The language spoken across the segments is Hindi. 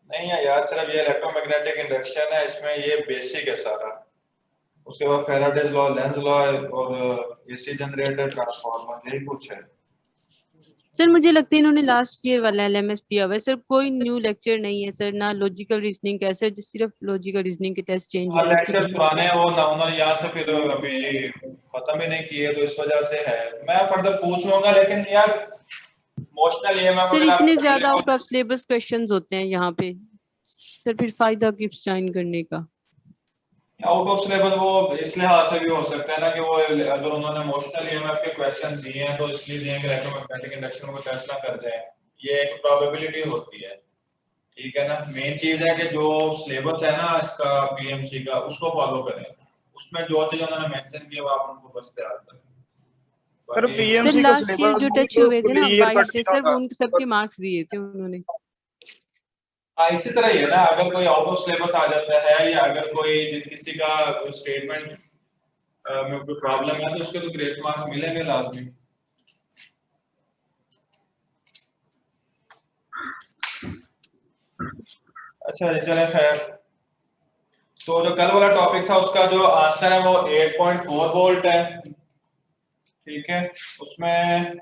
नहीं है यार, सिर्फ ये इलेक्ट्रोमैग्नेटिक इंडक्शन है, इसमें ये बेसिक है सारा। उसके बाद फैराडेज लॉ, लेंज लॉ और एसी जनरेटर, ट्रांसफार्मर, यही कुछ है। सर मुझे लगता है इन्होंने लास्ट ईयर वाला एलएमएस दिया हुआ है सर, कोई न्यू लेक्चर नहीं है सर, ना लॉजिकल रीजनिंग का सर, जिस सिर्फ लॉजिकल रीजनिंग के टेस्ट चेंज हुए हाँ, हैं उसके लेक्चर बाद। पुराने हैं वो ना, उन्होंने यहाँ से फिर अभी खत्म ही नहीं किए, तो इस वजह से है। मैं फर्दर पूछ लूंगा, लेकिन यार इमोशनल ईएमएफ सर अगर इतने आपको ज्यादा आउट ऑफ सिलेबस क्वेश्चंस होते हैं यहाँ पे सर, फिर फायदा किस ज्वाइन करने का। आउट ऑफ सिलेबस वो इस लिहाज से भी हो सकता है ना कि वो अगर उन्होंने इमोशनल ईएमएफ के क्वेश्चन दिए हैं तो इसलिए दिए हैं कि इलेक्ट्रोमैग्नेटिक इंडक्शन को टेस्ट ना कर जाए। ये एक प्रोबेबिलिटी होती है, ठीक है ना। मेन चीज है कि जो सिलेबस है ना इसका पीएमसी का, उसको फॉलो करें। उसमें जो चीज उन्होंने मेंशन की है वो आप उनको बस तैयार करें। सर बाकी सर पीएमसी का लास्ट ईयर सिलेबस जो भी टच तो हुए थे फुल ना ईयर का 22 से सर, वो उनके सबके मार्क्स दिए थे उन्होंने। हाँ, इसी तरह ही है ना, अगर कोई आउट ऑफ सिलेबस आ जाता है या अगर कोई किसी का स्टेटमेंट में कोई प्रॉब्लम है तो उसके तो ग्रेस मार्क्स मिलेंगे लाजमी। अच्छा जी, चले खैर। तो जो कल वाला टॉपिक था उसका जो आंसर है वो 8.4 वोल्ट है, ठीक है। उसमें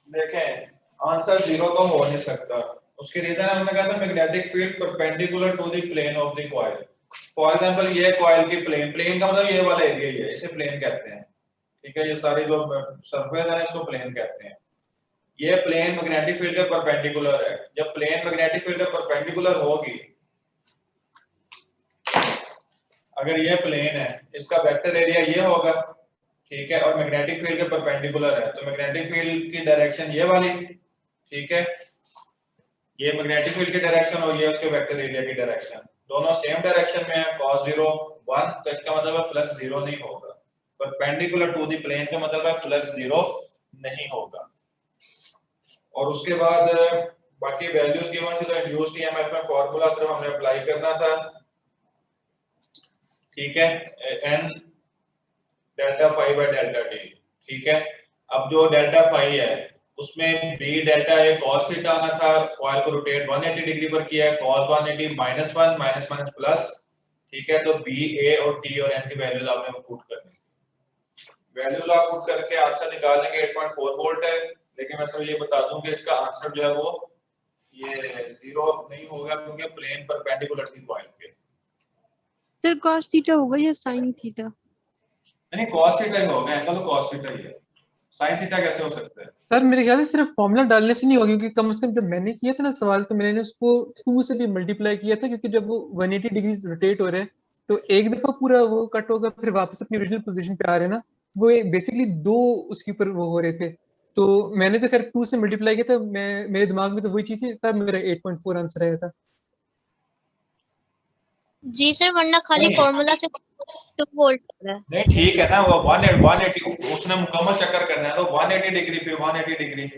देखें आंसर जीरो तो हो नहीं सकता। उसकी रीजन है, हमने कहा था magnetic field perpendicular to the plane of the coil. For example ये कॉइल की प्लेन, प्लेन का मतलब ये वाला एरिया ही है, इसे प्लेन कहते हैं, ठीक है। ये सारी जो सरफेस है इसको प्लेन कहते हैं। ये प्लेन मैग्नेटिक फील्ड के परपेंडिकुलर है। जब प्लेन मैग्नेटिक फील्ड के परपेंडिकुलर होगी, अगर ये प्लेन है, इसका वेक्टर एरिया ये होगा, ठीक है। और मैग्नेटिक फील्ड के परपेंडिकुलर है, तो मैग्नेटिक फील्ड की डायरेक्शन ये वाली, ठीक है। ये मैग्नेटिक फील्ड की डायरेक्शन और ये उसके वेक्टर एरिया की डायरेक्शन, दोनों सेम डायरेक्शन में है, cos 0 1, तो इसका मतलब है फ्लक्स जीरो नहीं होगा। परपेंडिकुलर टू द प्लेन का मतलब है फ्लक्स जीरो नहीं होगा। और उसके बाद बाकी वैल्यूज गिवन थी, तो इंड्यूस्ड ईएमएफ में फार्मूला सिर्फ हमें अप्लाई करना था, ठीक है। n delta phi by delta T, ठीक है। अब जो डेल्टा फाई है उसमें b delta a cos theta आना था, कॉइल को रोटेट 180 डिग्री पर किया है, cos 180 -1 -1 प्लस, ठीक है। तो b a और t और n की वैल्यूज आपने पुट करनी, वैल्यूज आप पुट करके आंसर निकाल लेंगे। 8.4 वोल्ट है, लेकिन मैं सिर्फ ये बता दूं कि इसका आंसर जो है वो ये जीरो नहीं होगा, क्योंकि प्लेन परपेंडिकुलर थी कॉइल के। सर cos थीटा होगा या sin थीटा? नहीं, cos थीटा ही होगा, एंगल तो cos थीटा ही है, sin थीटा कैसे हो सकता है? सर मेरे ख्याल से सिर्फ फॉर्मूला डालने से नहीं होगा, क्योंकि कम से कम जब मैंने किया था ना सवाल, तो मैंने उसको 2 से भी मल्टीप्लाई किया था, क्योंकि जब वो 180 डिग्री रोटेट हो रहे हैं तो एक दफा पूरा वो कट होगा, फिर वापस अपनी ओरिजिनल पोजीशन पे आ रहे हैं ना, तो वो बेसिकली दो उसके ऊपर वो हो रहे थे। तो मैंने तो खैर 2 से मल्टीप्लाई किया था, मैं मेरे दिमाग में तो वही चीज थी, तब मेरा 8.4 आंसर आया था। जी सर, वरना खाली नहीं फॉर्मूला से 2 वोल्ट आ रहा है। नहीं, ठीक है ना, वो 180 उसने मुकम्मल चक्कर करना है, तो 180 डिग्री फिर 180 डिग्री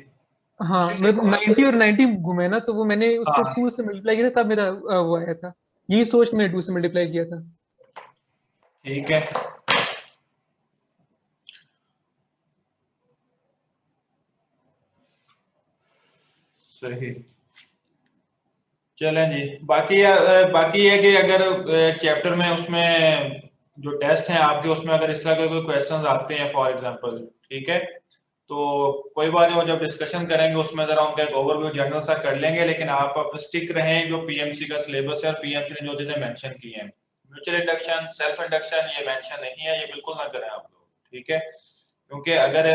हाँ उसी से मतलब 90 और 90 घूमे ना, तो वो मैंने उसको हाँ 2 से मल्टीप्लाई किया था, तब मेरा वो आया था। यही सोच मैंने 2 से मल्टीप्लाई किया था। ठीक है। सही, चलें जी। बाकी ये कि अगर चैप्टर में उसमें जो टेस्ट हैं आपके, उसमें अगर इस तरह के कोई क्वेश्चंस आते हैं फॉर एग्जांपल, ठीक है, तो कोई बात नहीं, वो जब डिस्कशन करेंगे उसमें जरा उनका एक ओवरव्यू जनरल सा कर लेंगे, लेकिन आप स्टिक रहें जो पीएमसी का सिलेबस है और पीएमसी ने जो चीजें मेंशन की हैं। म्यूचुअल इंडक्शन, सेल्फ इंडक्शन ये मेंशन नहीं है, ये बिल्कुल ना करें आप लोग, ठीक है। क्योंकि अगर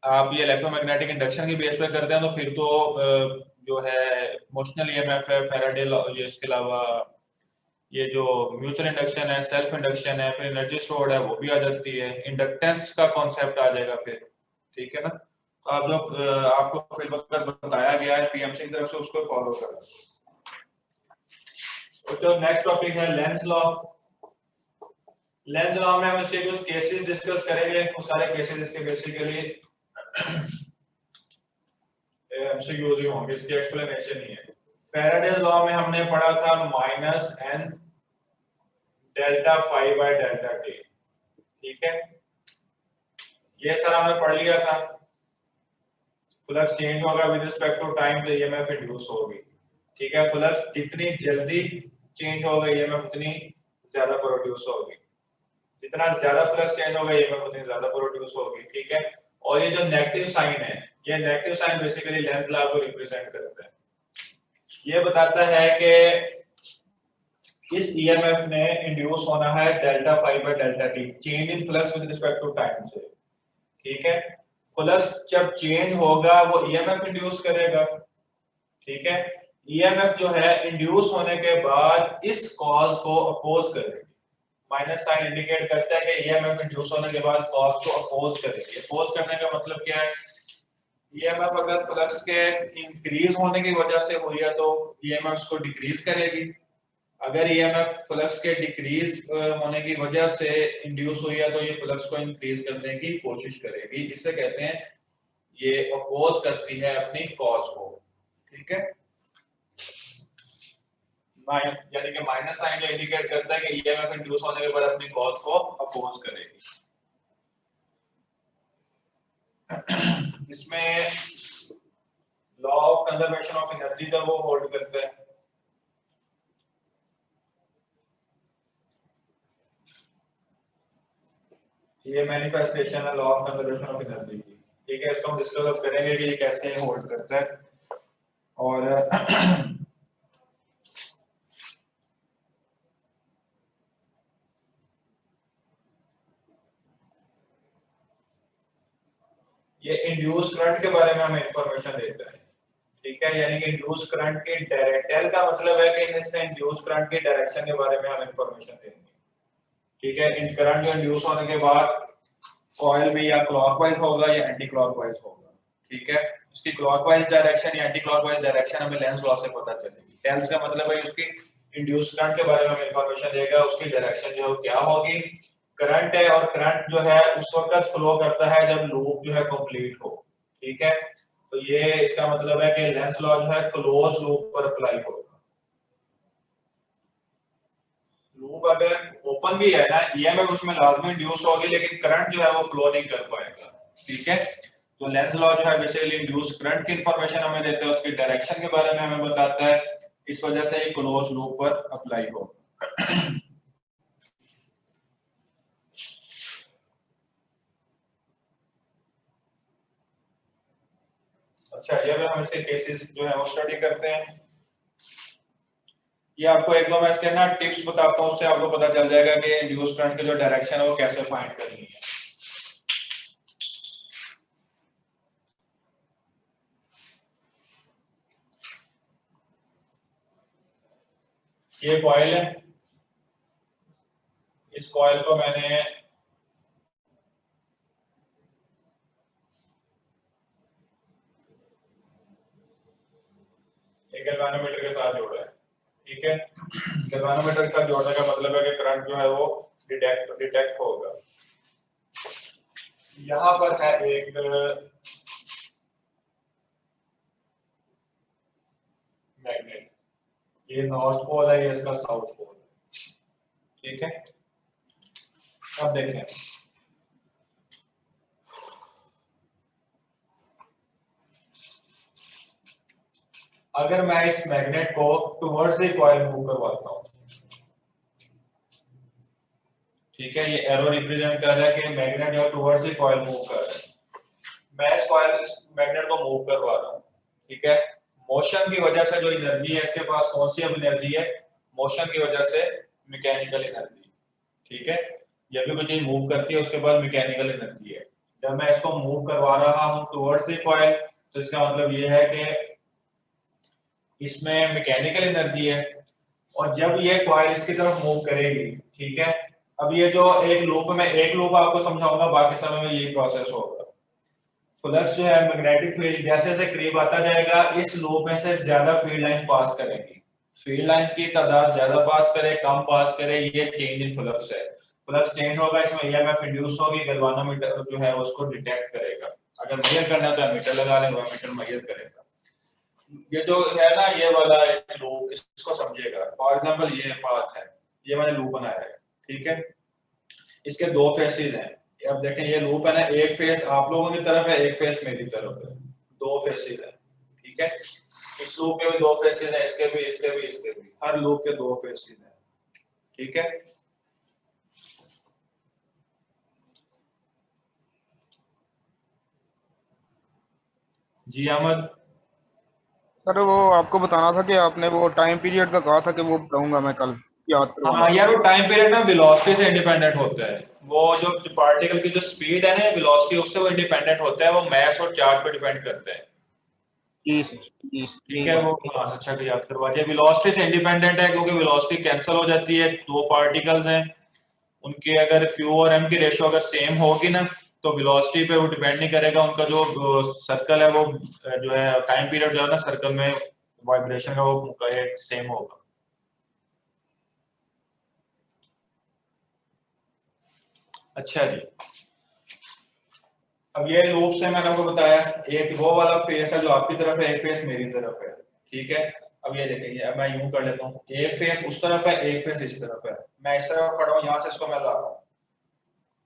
आप ये इलेक्ट्रोमैग्नेटिक इंडक्शन की बेस पे करते हैं तो फिर तो जो है इमोशनल ईएमएफ है, फैराडे लॉ, ये इसके अलावा ये जो म्यूचुअल इंडक्शन है, सेल्फ इंडक्शन है, फिर एनर्जी स्टोर्ड है वो भी आ जाती है, इंडक्टेंस का कॉन्सेप्ट आ जाएगा फिर, ठीक है ना। तो आप जो आपको फिर बताया गया है पीएमसी की तरफ से उसको फॉलो करें। तो जो नेक्स्ट टॉपिक है लेंस लॉ। लेंस लॉ में हम इसके कुछ केसेस डिस्कस करेंगे, कुछ सारे केसेस इसके बेसिकली एमसीक्यूज ही होंगे, इसकी एक्सप्लेनेशन नहीं है। फैराडे लॉ में हमने पढ़ा था -n delta phi by delta T, ठीक है। ये सारा हमने पढ़ लिया था। फ्लक्स चेंज होगा विद रिस्पेक्ट टू टाइम तो ईएमएफ इंड्यूस होगी, ठीक है। फ्लक्स जितनी जल्दी चेंज होगा ईएमएफ उतनी ज्यादा प्रोड्यूस होगी, जितना ज्यादा फ्लक्स चेंज होगा ईएमएफ उतनी ज्यादा प्रोड्यूस होगी, ठीक है। और ये जो नेगेटिव साइन है, ये negative sign basically Lenz law को रिप्रेजेंट करता है। ये बताता है कि इस ईएमएफ ने इंड्यूस होना है delta phi by delta T, change in flux with respect to time से, ठीक है। फ्लक्स जब चेंज होगा वो ईएमएफ इंड्यूस करेगा, ठीक है। ईएमएफ जो है इंड्यूस होने के बाद इस कॉज को अपोज करेगी, माइनस साइन इंडिकेट करता है कि ईएमएफ इंड्यूस होने के बाद कॉज को अपोज करेगी। अपोज करने का मतलब क्या है, ईएमएफ अगर फ्लक्स के इंक्रीज होने की वजह से हुई है तो ईएमएफ को डिक्रीज करेगी, अगर ईएमएफ फ्लक्स के डिक्रीज होने की वजह से इंड्यूस हुई है तो ये फ्लक्स को इंक्रीज करने की कोशिश करेगी। इसे कहते हैं ये अपोज करती है अपनी कॉज को, ठीक है। यानी कि माइनस साइन ये इंडिकेट करता है कि ईएमएफ इंड्यूस होने के बाद अपनी कॉज को अपोज करेगी। इसमें law of conservation of energy का वो होल्ड करता है। ये मैनिफेस्टेशन है law of conservation of energy की, ठीक है। इसको हम डिस्कस करेंगे कि ये कैसे होल्ड करता है। और ये इंड्यूस करंट के बारे में हमें इंफॉर्मेशन देता है, ठीक है। यानी कि इंड्यूस करंट के डायरेक्शन का मतलब है कि इससे इंड्यूस करंट के डायरेक्शन के बारे में हम इंफॉर्मेशन देंगे, ठीक है। इन करंट जो इंड्यूस होने के बाद कॉइल में या क्लॉकवाइज होगा या एंटी क्लॉकवाइज होगा, ठीक है। उसकी क्लॉकवाइज डायरेक्शन या एंटी क्लॉकवाइज डायरेक्शन हमें लेंज लॉ से पता चलेगी। लेंज का मतलब है उसकी इंड्यूस करंट के बारे में हमें इंफॉर्मेशन देगा, उसकी डायरेक्शन जो है क्या होगी। करंट है और करंट जो है उस वक्त फ्लो करता है जब लूप जो है कंप्लीट हो, ठीक है। तो ये इसका मतलब है कि लेंज लॉ जो है क्लोज लूप पर अप्लाई होगा। लूप अगर ओपन भी है ना, ईएमएफ उसमें लाजमी इंड्यूस होगी लेकिन करंट जो है वो फ्लो नहीं कर पाएगा, ठीक है। तो लेंज लॉ जो है बेसिकली इंड्यूस करंट की इंफॉर्मेशन हमें देता है, उसकी डायरेक्शन के बारे में हमें बताता है, इस वजह से ये क्लोज लूप पर अप्लाई होगा। अच्छा, ये हम इसके केसेस जो है वो स्टडी करते हैं। ये आपको एक दो मैं इसके ना टिप्स बताता हूँ, उससे आपको पता चल जाएगा कि इंड्यूस करंट की जो डायरेक्शन है वो कैसे फाइंड करनी है। ये कॉइल है, इस कॉइल को मैंने एक गैल्वेनोमीटर के साथ जोड़ा है, ठीक है। गैल्वेनोमीटर के साथ जोड़ने का मतलब है कि करंट जो है वो डिटेक्ट होगा। यहाँ पर है एक मैग्नेट, ये नॉर्थ पोल है, ये इसका साउथ पोल है, ठीक है। अब देखें, अगर मैं इस मैग्नेट को टुवर्ड्स द कॉइल मूव करवाता हूं, ठीक है, ये एरो रिप्रेजेंट कर रहा है कि मैग्नेट जो टुवर्ड्स द कॉइल मूव कर रहा है। मैं इस मैग्नेट को मूव करवा रहा हूं, ठीक है। मोशन की वजह से जो एनर्जी है इसके पास, कौन सी अब एनर्जी है, मोशन की वजह से मैकेनिकल एनर्जी, ठीक है। जब भी कोई चीज मूव करती है उसके बाद मैकेनिकल एनर्जी है। जब मैं इसको मूव करवा रहा हूं टुवर्ड्स द कॉइल तो इसका मतलब ये है कि इसमें मैकेनिकल एनर्जी है, और जब ये कॉइल इसकी तरफ मूव करेगी, ठीक है। अब ये जो एक लूप आपको समझाऊंगा, बाकी समय में यही प्रोसेस होगा। फ्लक्स जो है मैग्नेटिक फील्ड जैसे जैसे करीब आता जाएगा, इस लूप में से ज्यादा फील्ड लाइन पास करेगी। फील्ड लाइंस की तादाद ज्यादा पास करे कम पास करे, ये चेंज इन फ्लक्स है। फ्लक्स चेंज होगा, इसमें ईएमएफ इंड्यूस होगी, गैल्वेनोमीटर जो है उसको डिटेक्ट करेगा। अगर मेजर करना है तो एमीटर लगा लें, एमीटर मेजर करेगा। ये जो है ना, ये वाला लूप, इसको समझिएगा। फॉर एग्जांपल ये पाथ है, ये मैंने लूप बनाया है, ठीक है। इसके दो फेसेस हैं। अब देखें ये लूप है ना, एक फेस आप लोगों की तरफ है, एक फेस मेरी तरफ है। दो फेसेस है, ठीक है। इस लूप के भी दो फेसेस है, इसके भी, इसके भी, इसके भी, हर लूप के दो फेसेस है, ठीक है। जी अहमद। सर वो आपको बताना था कि आपने वो टाइम पीरियड का कहा था कि वो बताऊंगा मैं कल, याद करवाना। हाँ यार, वो टाइम पीरियड ना वेलोसिटी से इंडिपेंडेंट होता है। वो जो पार्टिकल की जो स्पीड है ना, वेलोसिटी, उससे वो इंडिपेंडेंट होता है। वो मास और चार्ज पर डिपेंड करता है, जी सर, जी ठीक है। वो हाँ, अच्छा कि याद करवा दिया। वेलोसिटी से इंडिपेंडेंट है क्योंकि वेलोसिटी कैंसिल हो जाती है। दो पार्टिकल्स हैं, उनके अगर Q और M की रेशियो अगर सेम होगी ना, तो वेलोसिटी पे वो डिपेंड नहीं करेगा। उनका जो सर्कल है वो जो है टाइम पीरियड जो है ना सर्कल में वाइब्रेशन का वो सेम होगा। अच्छा जी, अब ये लूप से मैंने आपको बताया, एक वो वाला फेस है जो आपकी तरफ है, एक फेस मेरी तरफ है, ठीक है। अब ये देखेंगे, अब मैं यूं कर लेता हूँ, एक फेस उस तरफ है, एक फेस इस तरफ है। मैं इस तरफ खड़ा हूँ, यहाँ से इसको मैं ला रहा हूँ,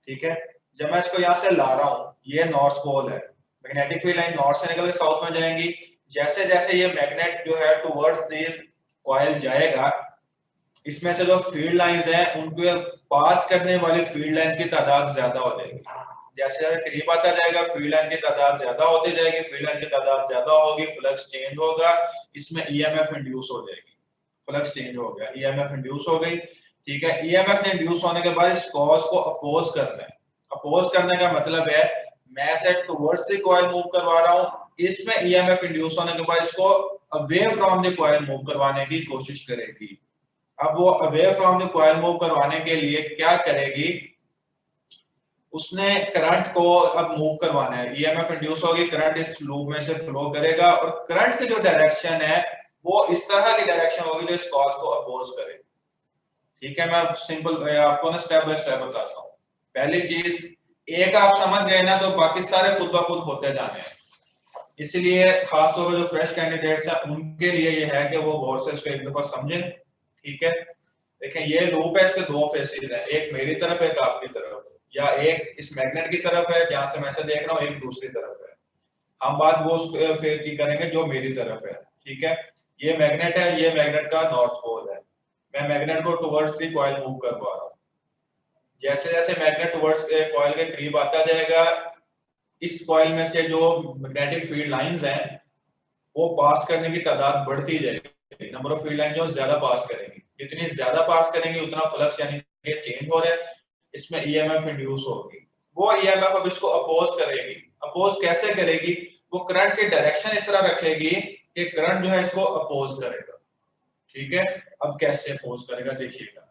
ठीक है। जब मैं इसको यहाँ से ला रहा हूँ, ये नॉर्थ पोल है, मैग्नेटिक फील्ड लाइन नॉर्थ से निकल के साउथ में जाएंगी। जैसे जैसे ये मैग्नेट जो है टुवर्ड्स द कॉइल जाएगा, इसमें से जो फील्ड लाइंस हैं उनको पास करने वाली फील्ड लाइन की तादाद ज्यादा हो जाएगी। जैसे जैसे करीब आता जाएगा, फील्ड लाइन की तादाद ज्यादा होती जाएगी, फील्ड लाइन की तादाद ज्यादा होगी, फ्लक्स चेंज होगा, इसमें ईएमएफ इंड्यूस हो जाएगी। फ्लक्स चेंज हो गया, ईएमएफ इंड्यूस हो गई, ठीक है। ईएमएफ इंड्यूस होने के बाद इस कॉज को अपोज करना है। अपोज करने का मतलब है मैं से टुवर्ड्स द कॉइल मूव करवा रहा हूं, इसमें ईएमएफ इंड्यूस होने के बाद इसको away from the coil move करवाने की कोशिश करेगी। अब वो away from the coil move करवाने के लिए क्या करेगी, उसने करंट को अब मूव करवाना है। ईएमएफ इंड्यूस होगी, करंट इस लूप में से फ्लो करेगा और करंट की जो डायरेक्शन है वो इस तरह की डायरेक्शन होगी जो इस कॉज को अपोज करे, ठीक है। मैं सिंपल आपको ना स्टेप बाय स्टेप बताता हूँ। पहली चीज, एक आप समझ गए ना तो बाकी सारे खुद ब खुद होते जाने हैं। इसलिए खासतौर पर जो फ्रेश कैंडिडेट्स हैं उनके लिए ये है कि वो गौर से इसको एक दफा समझें, ठीक है। देखें, ये लूप है, इसके दो फेसेस हैं, एक मेरी तरफ है, एक आपकी तरफ, या एक इस मैग्नेट की तरफ है जहां से मैं से देख रहा हूँ, एक दूसरी तरफ है। हम बात वो फेस की करेंगे जो मेरी तरफ है, ठीक है। ये मैग्नेट है, ये मैग्नेट का नॉर्थ पोल है। मैं मैग्नेट को टुवर्ड्स द कॉइल मूव करवा रहा हूँ। जैसे जैसे मैग्नेट टुवर्ड्स कॉइल के करीब आता जाएगा, इस कॉइल में से जो मैग्नेटिक फील्ड लाइंस हैं वो पास करने की तादाद बढ़ती जाएगी। नंबर ऑफ फील्ड लाइन जो ज्यादा पास करेंगी, जितनी ज्यादा पास करेंगी उतना फ्लक्स यानी कि चेंज हो रहा है, इसमें ईएमएफ इंड्यूस होगी। वो ईएमएफ अब इसको अपोज करेगी। अपोज कैसे करेगी, वो करंट की डायरेक्शन इस तरह रखेगी कि करंट जो है इसको अपोज करेगा, ठीक है। अब कैसे अपोज करेगा देखिएगा।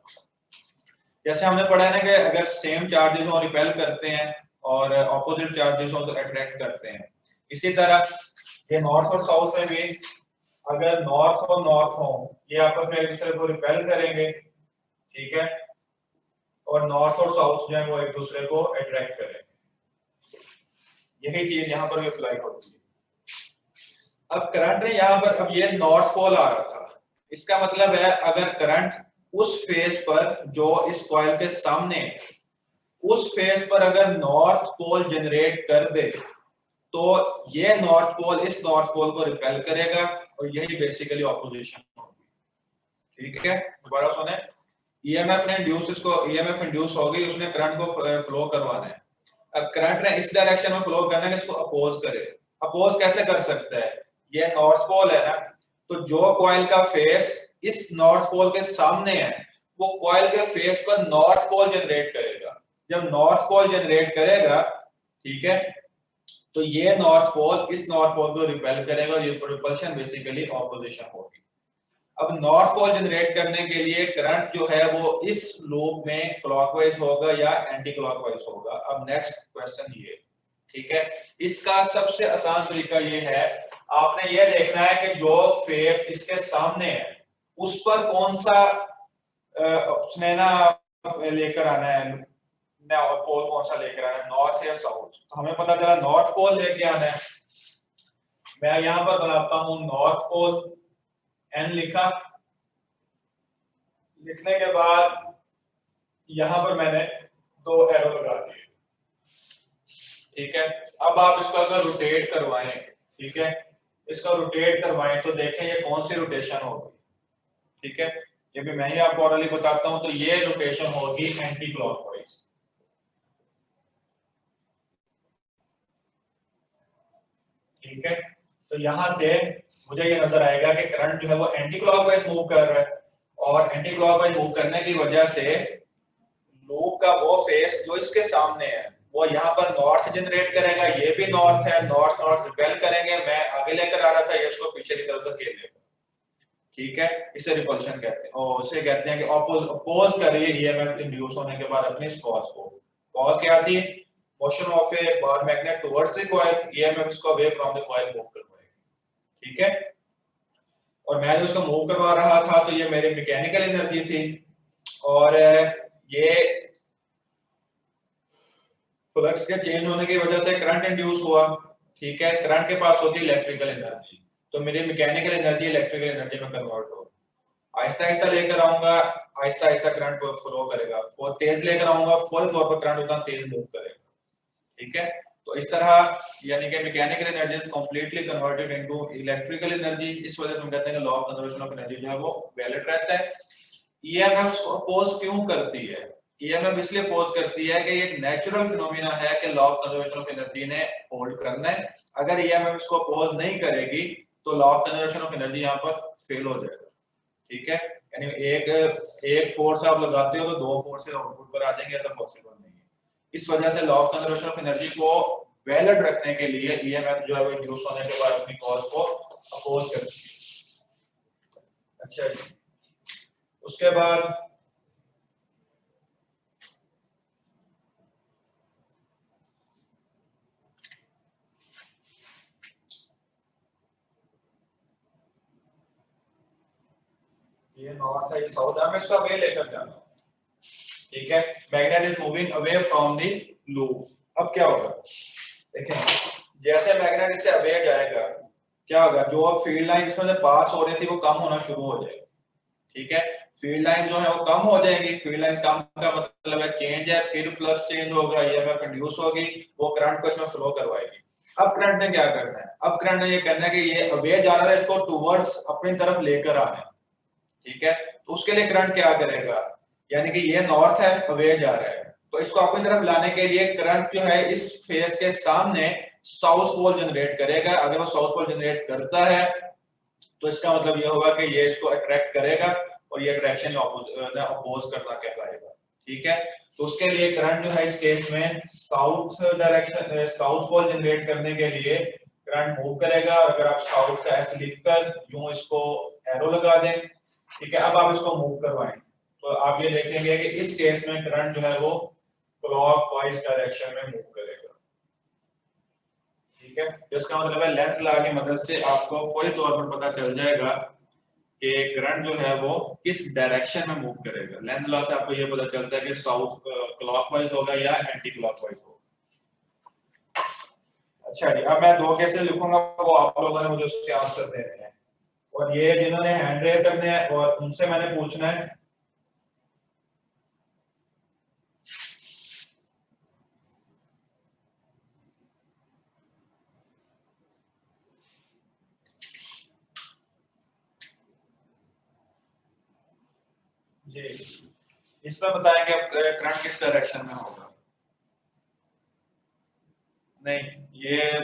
जैसे हमने पढ़ा है ना कि अगर सेम चार्जेस हो रिपेल करते हैं और ऑपोजिट चार्जेस हो तो अट्रैक्ट करते हैं। इसी तरह ये नॉर्थ और साउथ में भी अगर नॉर्थ और नॉर्थ हो, ये आपस में एक दूसरे को रिपेल करेंगे, ठीक है, और नॉर्थ और साउथ जो है वो एक दूसरे को अट्रैक्ट करेंगे। यही चीज यहाँ पर भी अप्लाई होती है। अब करंट है यहाँ पर, अब ये नॉर्थ पोल आ रहा था, इसका मतलब है अगर करंट उस फेस पर जो इस कॉइल के सामने, उस फेस पर अगर नॉर्थ पोल जनरेट कर दे तो ये नॉर्थ पोल इस नॉर्थ पोल को रिपेल करेगा और यही बेसिकली ऑपोजिशन होगी, ठीक है। दोबारा सुने, ईएमएफ ने इंड्यूस, इसको ईएमएफ इंड्यूस हो गई, उसने करंट को फ्लो करवाना है। अब करंट ने इस डायरेक्शन में फ्लो करना है कि इसको अपोज करे। अपोज कैसे कर सकता है, ये नॉर्थ पोल है ना, तो जो कॉइल का फेस इस नॉर्थ पोल के सामने है वो कॉइल के फेस पर नॉर्थ पोल जनरेट करेगा। जब नॉर्थ पोल जनरेट करेगा, ठीक है, तो ये नॉर्थ पोल इस नॉर्थ पोल को रिपेल करेगा और ये रिपल्शन बेसिकली ऑपोजिशन होगी। अब नॉर्थ पोल जनरेट करने के लिए करंट जो है वो इस लूप में क्लॉकवाइज होगा या एंटी क्लॉकवाइज होगा। अब नेक्स्ट क्वेश्चन ये, ठीक है, इसका सबसे आसान तरीका ये है, आपने ये देखना है कि जो फेस इसके सामने है उस पर कौन सा उसने ना लेकर आना है, पोल कौन सा लेकर आना है, नॉर्थ या साउथ। तो हमें पता चला नॉर्थ पोल लेके आना है। मैं यहाँ पर बनाता हूँ नॉर्थ पोल, एन लिखा, लिखने के बाद यहां पर मैंने दो एरो लगा दिए, ठीक है। अब आप इसको अगर रोटेट करवाएं ठीक है, इसको रोटेट करवाएं तो देखें ये कौन सी रोटेशन होगी। ठीक है, ये भी मैं ही आपको ऑरली बताता हूं, तो ये रोटेशन होगी एंटी क्लॉकवाइज। ठीक है, तो यहां से मुझे ये नजर आएगा कि करंट जो है वो एंटी क्लॉकवाइज मूव कर रहा है, और एंटी क्लॉकवाइज मूव करने की वजह से लूप का वो फेस जो इसके सामने है वो यहाँ पर नॉर्थ जनरेट करेगा, ये भी नॉर्थ है, नॉर्थ नॉर्थ रिपेल करेंगे, मैं आगे लेकर आ रहा था, ये इसको पीछे की तरफ धकेलेगा। ठीक है, इसे रिपल्शन कहते हैं, और इसे कहते हैं कि अपोज कर रही है ईएमएफ इंड्यूस होने के बाद अपनी कॉज को। कॉज क्या थी? Motion of a bar magnet towards the coil, EMF इसको away from the coil move करवाएगी। ठीक है, और मैं जो उसको मूव करवा रहा था तो ये मेरी मैकेनिकल एनर्जी थी, और ये फ्लक्स के चेंज होने की वजह से करंट इंड्यूस हुआ। ठीक है, करंट के पास होती है इलेक्ट्रिकल एनर्जी, तो मेरी मैकेनिकल एनर्जी इलेक्ट्रिकल एनर्जी में कन्वर्ट हो। आहिस्ता आहिस्ता लेकर आऊंगा, आहिस्ता आहिस्ता करंट को फ्लो करेगा, फुल तेज लेकर आऊंगा, फुल तौर पर करंट उतना तेज मूव करेगा। ठीक है, तो इस तरह यानी कि mechanical energy is completely converted into electrical energy. इस वजह से हम कहते हैं कि law of conservation of energy जो है वो वैलिड रहता है। ईएमएफ को अपोज क्यों करती है? ईएमएफ इसलिए अपोज करती है कि ये एक नेचुरल फिनोमेना है कि law of conservation of energy ने होल्ड करना है। अगर ईएमएफ इसको अपोज नहीं करेगी तो law of conservation of energy यहाँ पर फेल हो जाएगा। ठीक है, यानी एक फोर्स आप लगाते हो तो दो फोर्सेस आउटपुट पर आ जाएंगे, ऐसा पॉसिबल नहीं है। इस वजह से law of conservation of energy को वैलिड रखने के लिए ईएमएफ जो है वो इंड्यूस होने के बाद अपनी कॉज को अपोज करती है। अच्छा जी, उसके बाद ये नॉर्थ है, ये साउथ है, मैं इसका वे लेकर जाना हूं। ठीक है, magnet is moving away from the loop. अब क्या होगा देखें, जैसे मैग्नेट इससे अवे जाएगा क्या होगा, जो फील्ड लाइन इसमें से पास हो रही थी वो कम होना शुरू हो जाएगी। ठीक है, फील्ड लाइन जो है वो कम हो जाएगी। फील्ड लाइन कम का मतलब है चेंज है, फिर फ्लक्स चेंज होगा, ईएमएफ इंड्यूस होगी, वो करंट को इसमें फ्लो करवाएगी। अब करंट ने क्या करना है? अब करंट ने ये करना है कि ये अवे जा रहा है, इसको टुवर्ड्स अपनी तरफ लेकर आना है। ठीक है, तो उसके लिए करंट क्या करेगा, यानी कि ये नॉर्थ है, अवे जा रहा है, तो इसको अपनी तरफ लाने के लिए करंट जो है इस फेस के सामने साउथ पोल जनरेट करेगा। अगर वो साउथ पोल जनरेट करता है तो इसका मतलब ये होगा कि ये इसको अट्रैक्ट करेगा, और ये अट्रैक्शन अपोज करना कहलाएगा। ठीक है, तो उसके लिए करंट जो है इस केस में south direction, south pole generate करने के लिए करंट मूव करेगा। अगर आप साउथ का एस लिखकर यूं इसको एरो लगा दें, ठीक है, अब आप इसको मूव करवाएं तो आप ये देखेंगे कि इस केस में करंट जो है वो क्लॉकवाइज डायरेक्शन में मूव करेगा। ठीक है, जिसका मतलब है लेंस लॉ की मदद से आपको फौरी तौर पर पता चल जाएगा कि करंट जो है वो किस डायरेक्शन में मूव करेगा। लेंस लॉ से आपको ये पता चलता है कि साउथ क्लॉकवाइज होगा या एंटी क्लॉकवाइज होगा। अच्छा जी, अब मैं दो केसेस लिखूंगा, वो आप लोगों ने मुझे उसके आंसर देने हैं, और ये जिन्होंने हैंड रेज करने हैं और उनसे मैंने पूछना है। जी, इसमें बताएं कि अब करंट किस डायरेक्शन में होगा। नहीं, ये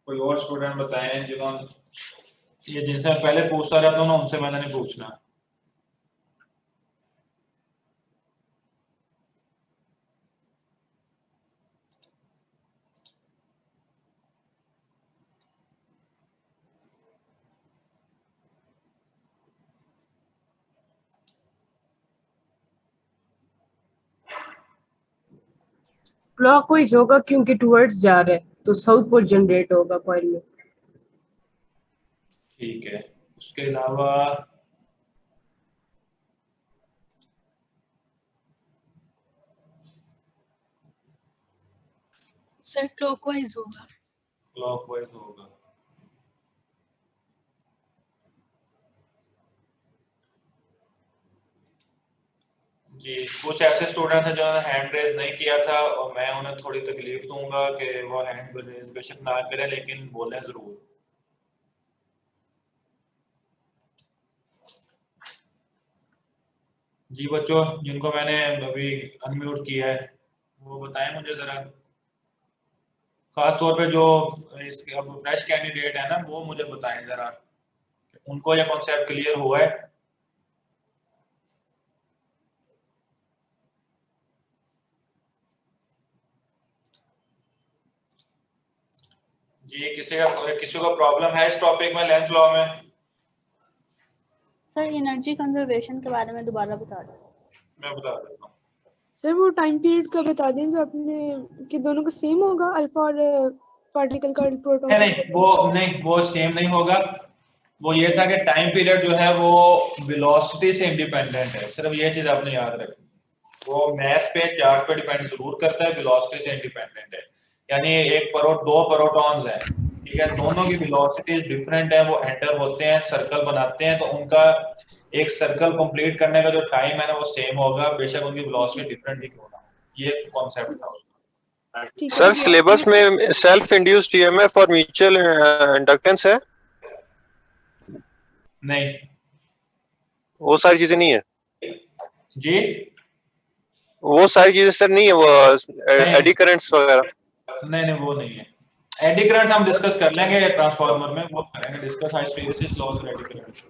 कोई और स्टूडेंट बताएं जिन्होंने, ये जिनसे मैं पहले पूछता रहता हूँ ना, उनसे मैंने नहीं पूछना। क्लॉकवाइज होगा क्योंकि टुवर्ड्स जा रहा है, तो साउथ पोल जनरेट होगा कॉइल में। ठीक है, उसके अलावा सर क्लॉकवाइज होगा। क्लॉकवाइज होगा। जी, कुछ ऐसे स्टूडेंट हैं जिन्होंने हैंड रेज नहीं किया था और मैं उन्हें थोड़ी तकलीफ दूंगा कि वो हैंड रेज बेशक ना करें लेकिन बोलें जरूर। जी बच्चों, जिनको मैंने अभी अनम्यूट किया है वो बताएं मुझे जरा, खास तौर पे जो इसके अब फ्रेश कैंडिडेट है ना वो मुझे बताएं जरा, उनको ये कॉन्सेप्ट क्लियर हुआ है? जी, किसी को प्रॉब्लम है इस टॉपिक में, लेंस लॉ में? सर एनर्जी कंजर्वेशन के बारे में दोबारा बता दो। मैं बता देता हूँ। सर वो टाइम पीरियड का बता दें जो आपने कि दोनों का सेम होगा, अल्फा और पार्टिकल का प्रोटॉन? नहीं वो सेम नहीं होगा। वो ये था कि टाइम पीरियड जो है वो वेलोसिटी से इंडिपेंडेंट है, सिर्फ ये चीज आपने याद रखनी। वो मास पे चार्ज पे डिपेंड जरूर करता है, वेलोसिटी से इंडिपेंडेंट है। यानी दो प्रोटॉन्स हैं, ठीक है, दोनों की वेलोसिटी डिफरेंट है, वो एंटर होते हैं, सर्कल बनाते हैं, तो उनका एक सर्कल कंप्लीट करने का जो टाइम है ना वो सेम होगा, बेशक उनकी वेलोसिटी डिफरेंट ही क्यों ना हो। ये कॉन्सेप्ट था उसका। सर सिलेबस में सेल्फ इंड्यूस्ड ईएमएफ और म्यूचुअल इंडक्टेंस है? नहीं, वो सारी चीजें नहीं है जी, वो सारी चीजें सर नहीं है, वो एडी करंट्स वगैरह? नहीं वो नहीं है। एडी करंट्स हम डिस्कस कर लेंगे ट्रांसफार्मर में, वो करेंगे discuss hysteresis loss eddy current.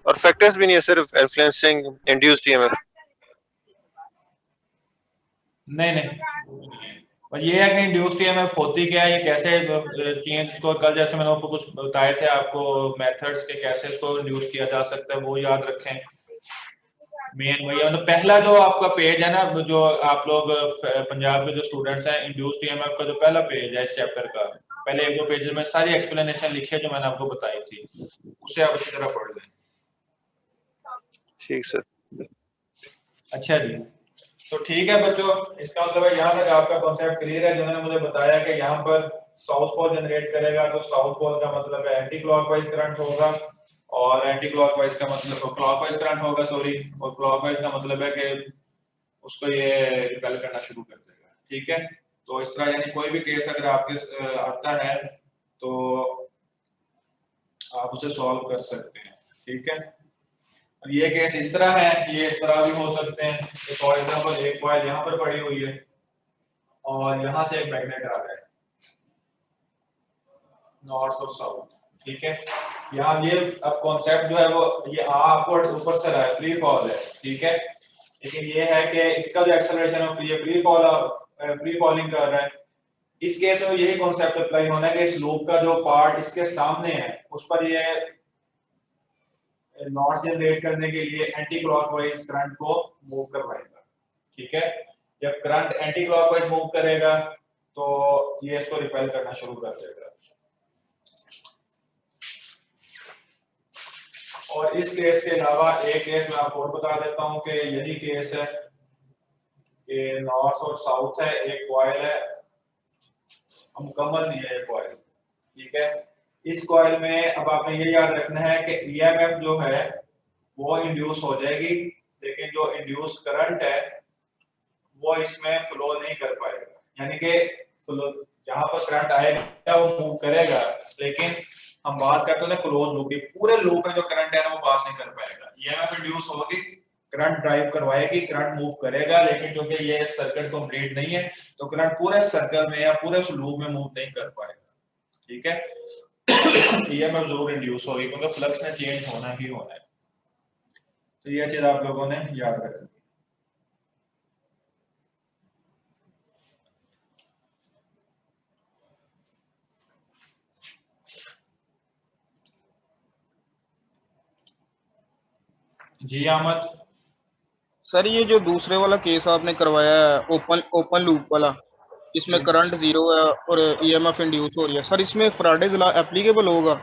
और फैक्टर्स भी नहीं है, सिर्फ इन्फ्लुएंसिंग इंड्यूस्ड ईएमएफ? नहीं और ये है कि इंड्यूस्ड ईएमएफ होती क्या है, ये कैसे चेंज, इसको कल जैसे मैंने आपको कुछ बताए थे आपको मेथड्स के कैसे इसको इंड्यूस किया जा सकता है, वो याद रखें। मेन वही है, मतलब पहला जो आपका पेज है ना, जो आप लोग पंजाब के जो स्टूडेंट्स हैं, इंड्यूस्ड ईएमएफ का जो पहला पेज है इस चैप्टर का, पहले एक दो पेज में सारी एक्सप्लेनेशन लिखी है जो मैंने आपको बताई थी, उसे आप अच्छी तरह पढ़ लें। ठीक सर। अच्छा जी, तो ठीक है बच्चों, इसका मतलब है यहाँ तक आपका कॉन्सेप्ट क्लियर है। जिन्होंने मुझे बताया कि यहाँ पर साउथ पोल जनरेट करेगा, तो साउथ पोल का मतलब है एंटी क्लॉकवाइज करंट होगा, और एंटी क्लॉकवाइज का मतलब क्लॉकवाइज करंट होगा, सॉरी, और क्लॉकवाइज का मतलब है कि उसको ये रिपेल करना शुरू कर देगा। ठीक है, तो इस तरह यानी कोई भी केस अगर आपके आता है तो आप उसे सॉल्व कर सकते हैं। ठीक है, ये केस इस तरह है, ये इस तरह भी हो सकते हैं कि फॉर एग्जांपल एक कॉइल यहाँ पर पड़ी हुई है और यहाँ से एक मैग्नेट आ रहा है नॉर्थ और साउथ। ठीक है, यहाँ ये अब कॉन्सेप्ट जो है वो ये अपवर्ड ऊपर से रहा है, फ्री फॉल है। ठीक है, लेकिन ये है कि इसका जो एक्सेलरेशन है ये फ्री फॉलिंग कर रहा है। इस केस में यही कॉन्सेप्ट अप्लाई होना है कि इस लूप का जो पार्ट इसके सामने है उस पर ये नॉट जनरेट करने के लिए एंटी क्लॉकवाइज करंट को मूव करवाएगा। ठीक है, जब करंट एंटी क्लॉकवाइज मूव करेगा तो ये इसको रिपेल करना शुरू कर देगा। और इस केस के अलावा एक केस मैं आपको और बता देता हूं कि यही केस है कि नॉर्थ और साउथ है, एक कॉइल है, मुकम्मल नहीं है ये कॉइल। ठीक है, इस कॉइल में अब आपने ये याद रखना है कि ईएमएफ जो है वो इंड्यूस हो जाएगी, लेकिन जो इंड्यूस करंट है वो इसमें फ्लो नहीं कर पाएगा। यानी कि जहां पर करंट आएगा वो मूव करेगा, लेकिन हम बात करते हैं क्लोज लूप की, पूरे लूप में जो करंट है ना वो पास नहीं कर पाएगा। ईएमएफ इंड्यूस होगी, करंट ड्राइव करवाएगी, करंट मूव करेगा, लेकिन क्योंकि ये सर्किट कंप्लीट नहीं है तो करंट पूरे सर्कल में या पूरे लूप में मूव नहीं कर पाएगा। ठीक है, ईएमएफ जरूर इंड्यूस होगी क्योंकि फ्लक्स ने चेंज होना ही होना है। तो ये चीज आप लोगों ने याद रखनी। जी अहमद सर ये जो दूसरे वाला केस आपने करवाया है ओपन लूप वाला, इसमें करंट जीरो है और ईएमएफ इंड्यूस हो रही है, सर इसमें फैराडेज लॉ एप्लीकेबल होगा?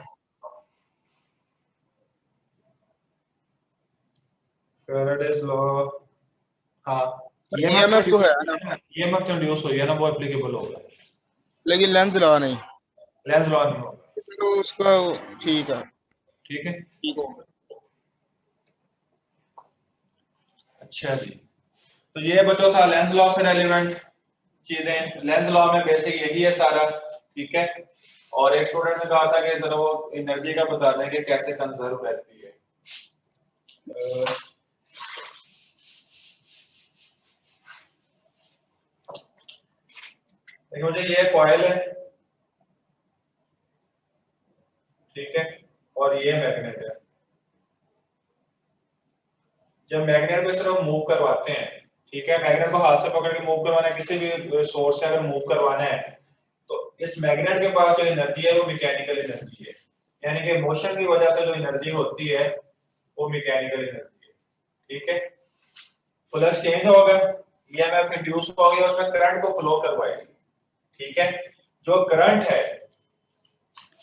फैराडेज लॉ, हाँ, ईएमएफ तो है ना, ईएमएफ तो इंड्यूस हुई है ना, वो एप्लीकेबल होगा, लेकिन लेंस लॉ नहीं। लेंस लॉ नहीं होगा। तो उसका ठीक है, ठीक है, ठीक होगा। अच्छा जी, तो ये बच्चों था लेंस लॉ से रेलिवेंट चीजें। लेंस लॉ में बेसिक यही है सारा, ठीक है। और एक स्टूडेंट ने कहा था कि जरा वो एनर्जी का बता दें कि कैसे कंजर्व रहती है। देखो जी, ये कॉइल है, ठीक है, और ये मैग्नेट है। जब मैग्नेट को इस तरह मूव करवाते हैं, ठीक है, मैग्नेट को हाथ से पकड़ के मूव करवाना है, किसी भी सोर्स से अगर मूव करवाना है, तो इस मैग्नेट के पास जो एनर्जी है वो मैकेनिकल एनर्जी है, यानी कि मोशन की वजह से जो एनर्जी होती है वो मैकेनिकल एनर्जी है, ठीक है। फ्लक्स चेंज होगा, ईएमएफ इंड्यूस होगी, उसमें करंट को फ्लो करवाएगी, ठीक है। जो करंट है,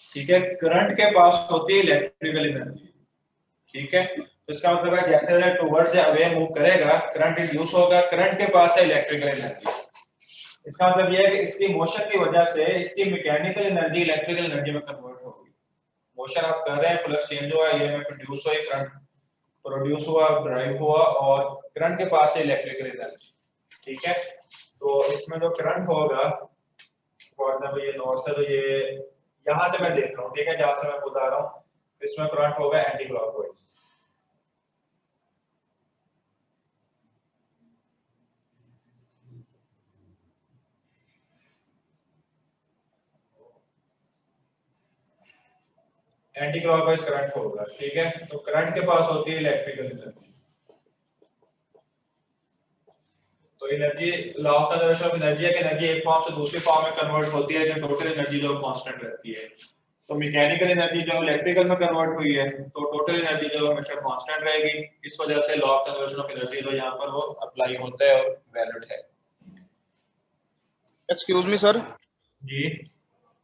ठीक है, करंट के पास होती है इलेक्ट्रिकल एनर्जी, ठीक है। तो इसका मतलब है जैसे जैसे टुवर्ड्स से अवे मूव करेगा, करंट इंड्यूस होगा, करंट के पास है इलेक्ट्रिकल एनर्जी। इसका मतलब यह है कि इसकी मोशन की वजह से इसकी मैकेनिकल एनर्जी इलेक्ट्रिकल एनर्जी में कन्वर्ट होगी। मोशन आप कर रहे हैं, फ्लक्स चेंज हुआ, ईएमएफ इंड्यूस हुआ, करंट प्रोड्यूस हुआ, ड्राइव हुआ, और करंट के पास है इलेक्ट्रिकल एनर्जी, ठीक है। तो इसमें जो करंट होगा, फॉर एग्जांपल ये नॉर्थ है, तो ये यहां से मैं देख रहा हूं, ठीक है, जहां से मैं बता रहा हूं, इसमें करंट होगा anti clockwise. Anti clockwise current होगा, ठीक है। तो करंट के पास होती है इलेक्ट्रिकल एनर्जी। तो energy, law of conservation of energy है कि एनर्जी एक फॉर्म से दूसरी फॉर्म में कन्वर्ट होती है, लेकिन टोटल एनर्जी जो कांस्टेंट रहती है। तो मैकेनिकल एनर्जी जो इलेक्ट्रिकल में कन्वर्ट हुई है, तो टोटल एनर्जी जो हमेशा कांस्टेंट रहेगी। इस वजह से law of conservation of energy जो यहाँ पर वो अप्लाई होता है और वैलिड है। Excuse me sir. जी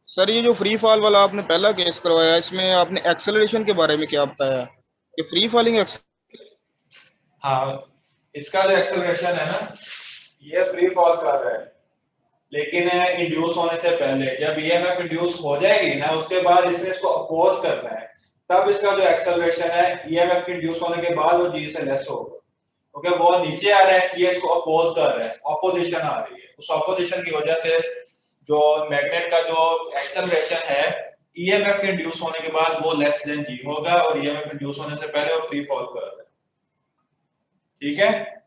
सर, ये जो फ्री फॉल वाला आपने पहला केस करवाया, इसमें आपने एक्सेलरेशन के बारे में क्या बताया? ये फ्री फॉलिंग हाँ, इसका जो एक्सेलरेशन है ना, ये फ्री फॉल कर रहा है, लेकिन इंड्यूस होने से पहले जब ईएमएफ इंड्यूस हो जाएगी ना, उसके बाद इसने इसको अपोज करना है, तब इसका जो एक्सेलरेशन है ईएमएफ के इंड्यूस होने के बाद वो जी से लेस होगा, क्योंकि वो नीचे आ रहा है, ये इसको अपोज कर रहा है, ऑपोजिशन आ रही है। उस ऑपोजिशन की वजह से जो मैग्नेट का जो एक्सेलरेशन है ईएमएफ के इंड्यूस होने के बाद वो लेस देन जी होगा, और ईएमएफ इंड्यूस होने से पहले वो फ्री फॉल कर रहा है, ठीक है।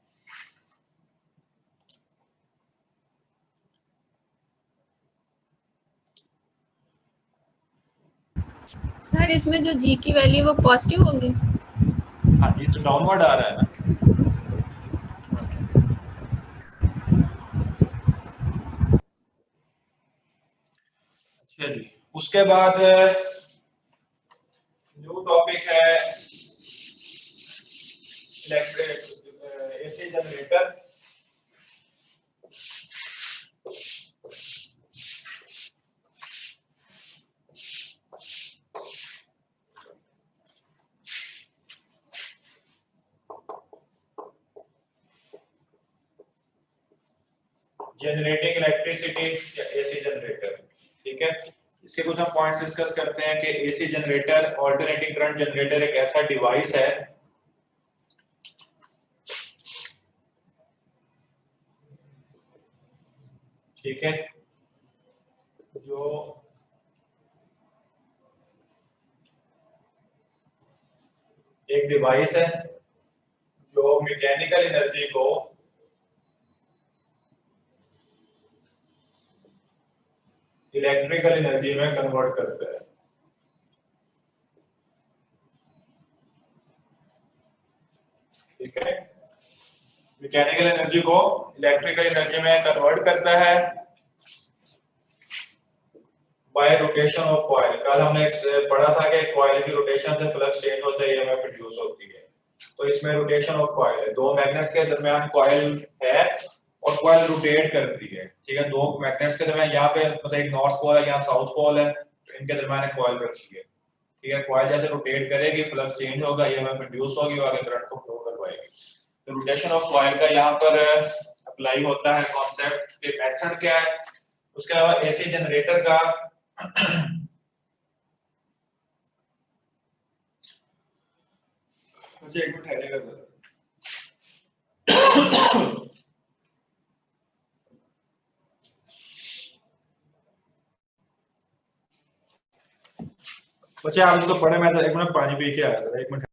सर, इसमें जो जी की वैल्यू वो पॉजिटिव होगी? हाँ जी, तो डाउनवर्ड आ रहा है ना। अच्छा जी, उसके बाद न्यू टॉपिक है electric AC generator. Generating electricity या एसी जनरेटर, ठीक है। इसके कुछ हम पॉइंट्स डिस्कस करते हैं कि AC generator alternating current generator एक ऐसा डिवाइस है ठीक है, जो एक डिवाइस है जो मैकेनिकल एनर्जी को इलेक्ट्रिकल एनर्जी में कन्वर्ट करता है, ठीक है। मैकेनिकल एनर्जी को इलेक्ट्रिकल एनर्जी में कन्वर्ट करता है बाय रोटेशन ऑफ कॉइल। कल हमने पढ़ा था कि कॉइल की रोटेशन से फ्लक्स चेंज होता है, ईएमएफ प्रोड्यूस होती है। तो इसमें रोटेशन ऑफ कॉइल है, दो मैग्नेट्स के दरमियान कॉइल है और कॉइल रोटेट करती है, ठीक है। दो मैग्नेट्स के दरमियान, यहाँ पे मतलब एक नॉर्थ पोल है, यहाँ साउथ पोल है, तो इनके दरमियान एक कॉइल रखी है, ठीक है। कॉइल जैसे रोटेट करेगी, फ्लक्स चेंज होगा, ईएमएफ प्रोड्यूस होगी और आगे करंट को फ्लो करवाएगी। तो रोटेशन ऑफ कॉइल का यहाँ पर अप्लाई होता है कॉन्सेप्ट के मेथड क्या है। उसके अलावा एसी जनरेटर का मुझे एक मिनट ठहरेगा। बच्चे आप इसको पढ़े, मैं तो 1 मिनट पानी पी के आया था, 1 मिनट।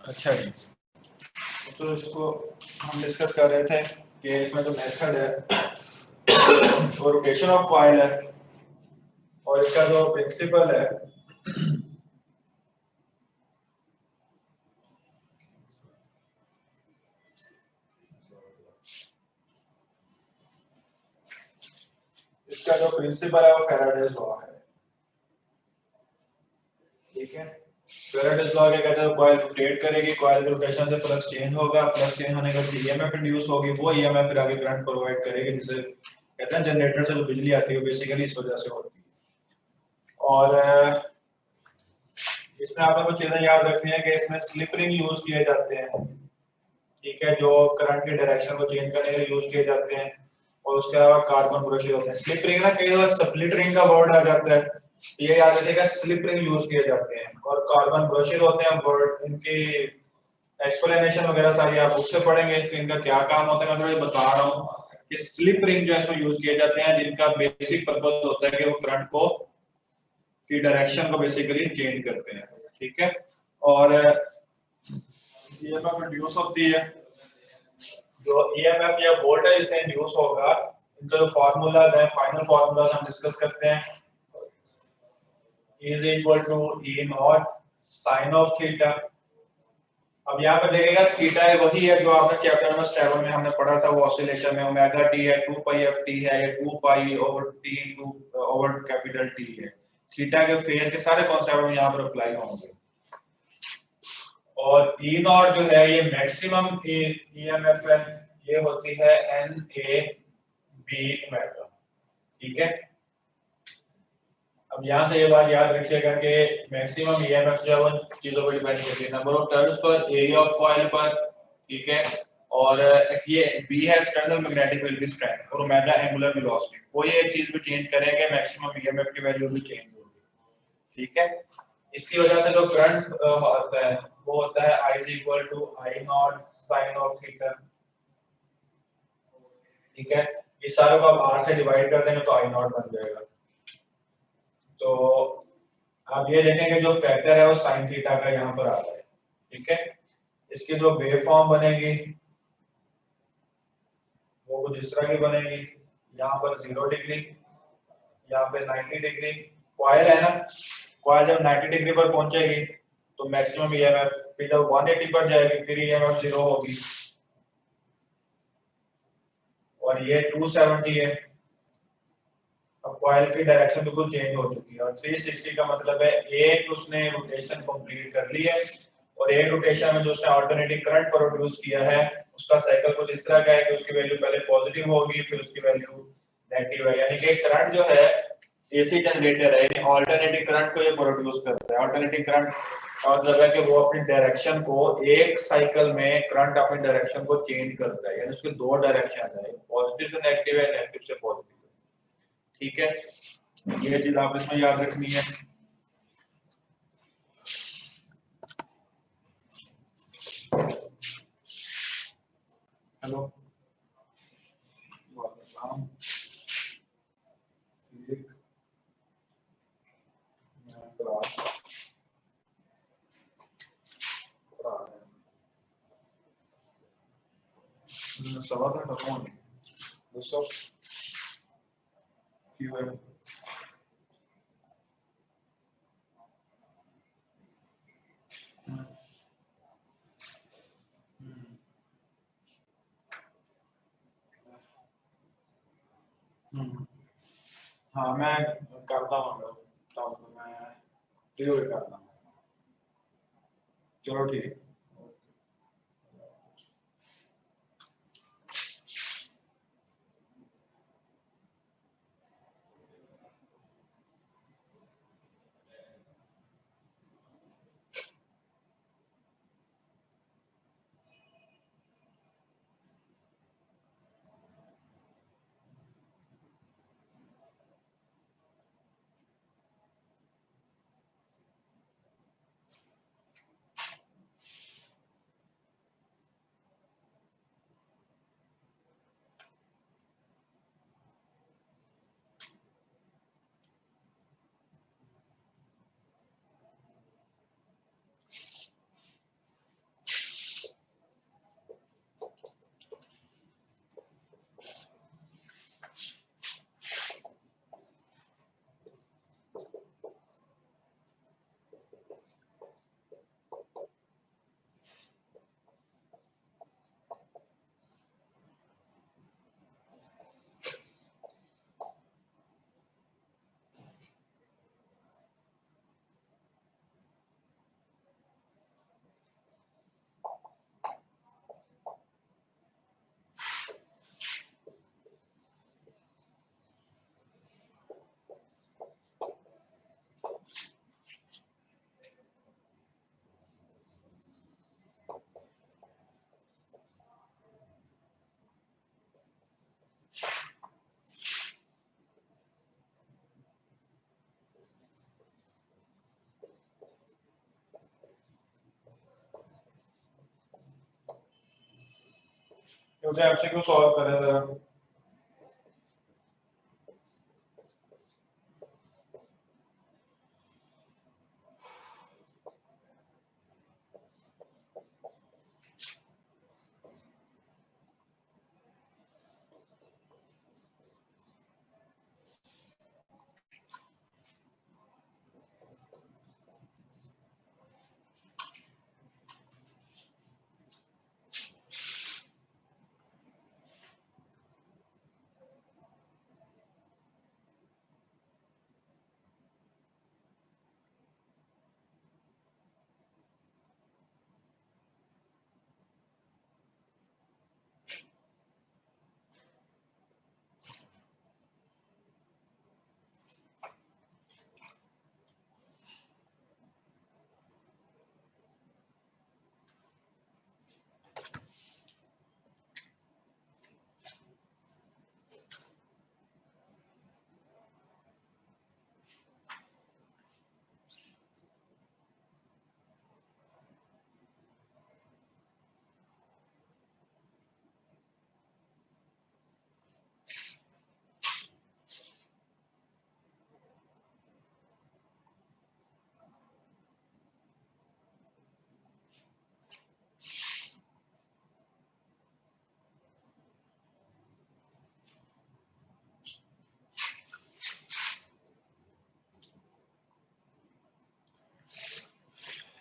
अच्छा जी, तो इसको हम डिस्कस कर रहे थे कि इसमें जो मेथड है वो रोटेशन ऑफ कॉइल है, और इसका जो प्रिंसिपल है वो फैराडेज लॉ है। ठीक है, फैराडेज लॉ क्या कहता है, कॉइल रोटेट करेगी, कॉइल के रोटेशन से फ्लक्स चेंज होगा, फ्लक्स चेंज होने के बाद ईएमएफ इंड्यूस होगी, वो ईएमएफ फिर आगे करंट प्रोवाइड करेगी, जिसे कहते हैं जनरेटर से जो बिजली आती है बेसिकली इस वजह से होती है। और इसमें आपको कुछ चीजें याद रखनी है कि इसमें स्लिप रिंग यूज किए जाते हैं। ठीक है, जो करंट की डायरेक्शन को चेंज करने के लिए यूज किए जाते हैं, और उसके अलावा कार्बन ब्रशेस होते हैं। स्लिप रिंग ना कई बार स्प्लिट रिंग का वर्ड आ जाता है, ये याद रखिएगा, स्लिप रिंग यूज किए जाते हैं। और कार्बन ब्रशेस होते हैं वर्ड, इनकी एक्सप्लेनेशन वगैरह सारी आप बुक से पढ़ेंगे कि इनका क्या काम होता है। मैं थोड़ा बता रहा हूँ कि स्लिप रिंग जो है इसमें यूज किए जाते हैं, जिनका बेसिक पर्पस होता है कि वो करंट को की डायरेक्शन को बेसिकली चेंज करते हैं। ठीक है, और ईएमएफ इंड्यूस होती है, जो ईएमएफ या वोल्टेज से इंड्यूस होगा, इनका जो फार्मूलाज है, फाइनल फार्मूलाज हम डिस्कस करते हैं। Is equal to E naught sine of theta. अब यहाँ पर देखिएगा थीटा है वही है जो आपने चैप्टर नंबर 7 में हमने पढ़ा था, वो ऑसिलेशन में ओमेगा टी है, 2 पाई एफ टी है, या 2 pi over T over capital T है। थीटा के फेज के सारे कॉन्सेप्ट में यहाँ पर अप्लाई होंगे। और ई नॉट जो है ये मैक्सिमम ईएमएफ है, ये होती है एन ए बी ओमेगा। ठीक है, अब यहाँ से ये बात याद रखिएगा कि मैक्सिमम ईएमएफ जो है वो चीजों पर डिपेंड करती है, number of turns per, area of coil पर। ठीक है, और ये बी है एक्सटर्नल मैग्नेटिक फील्ड स्ट्रेंथ, और ओमेगा एंगुलर वेलोसिटी। कोई एक चीज भी चेंज करेंगे मैक्सिमम ईएमएफ की वैल्यू भी चेंज होगी। ठीक है, इसकी वजह से जो करंट होता है वो होता है I is equal to I naught sine of theta. ठीक है, इस सारे को आप R से डिवाइड कर देंगे तो I नॉट बन जाएगा। तो आप ये देखेंगे जो फैक्टर है वो साइन थीटा का यहाँ पर आ रहा है। ठीक है, इसकी जो वेव फॉर्म बनेगी वो कुछ इस तरह की बनेगी, यहाँ पर 0 डिग्री, यहाँ पे 90 डिग्री। कॉइल है ना, कॉइल जब 90 डिग्री पर पहुंचेगी तो मैक्सिमम ईएमएफ, फिर जब 180 पर जाएगी फिर ईएमएफ 0 होगी, और ये 270 है। अब कॉइल की डायरेक्शन बिल्कुल चेंज हो चुकी है और 360 का मतलब है एक उसने रोटेशन कंप्लीट कर ली है और एक रोटेशन में जो उसने अल्टरनेटिंग करंट प्रोड्यूस किया है उसका साइकिल कुछ इस तरह का है कि उसकी वैल्यू पहले पॉजिटिव होगी फिर उसकी वैल्यू नेगेटिव है, यानी कि करंट जो है एसी जनरेटर है, यानी अल्टरनेटिंग करंट को ये प्रोड्यूस करता है। अल्टरनेटिंग करंट का मतलब है कि वो अपनी डायरेक्शन को एक साइकिल में करंट अपनी डायरेक्शन को चेंज करता है, यानी उसके दो डायरेक्शन है, पॉजिटिव से नेगेटिव है, नेगेटिव से पॉजिटिव। ठीक है, ये चीज आप इसमें याद रखनी है। हेलो, सवाल था दोस्तों क्यों है हाँ मैं करता हूँ तब मैं फ्री होकर करता हूँ। चलो ठीक है। उसे आपसे क्यों सॉल्व करें जरा।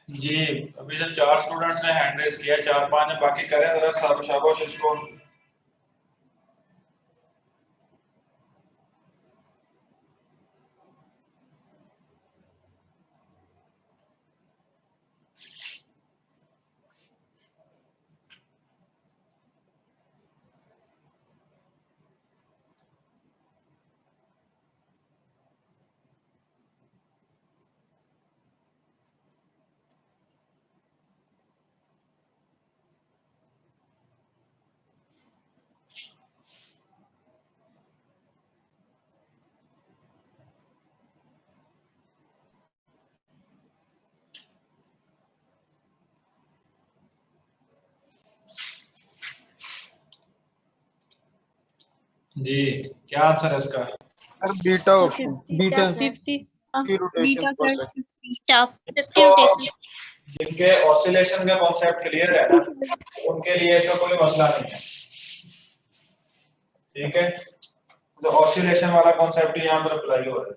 जी अभी तक 4 स्टूडेंट्स ने हैंड रेज किया, 4-5 ने, बाकी करें जरा शाबाश इसको। जी क्या आंसर है इसका? Sir beta option, beta 50 rotation पर सेकंड। Beta 50 rotation. जिनके ऑसिलेशन का कॉन्सेप्ट क्लियर है ना, उनके लिए इसका कोई मसला नहीं है, ठीक है। तो ऑसिलेशन वाला कॉन्सेप्ट यहाँ पर अप्लाई हो रहा है।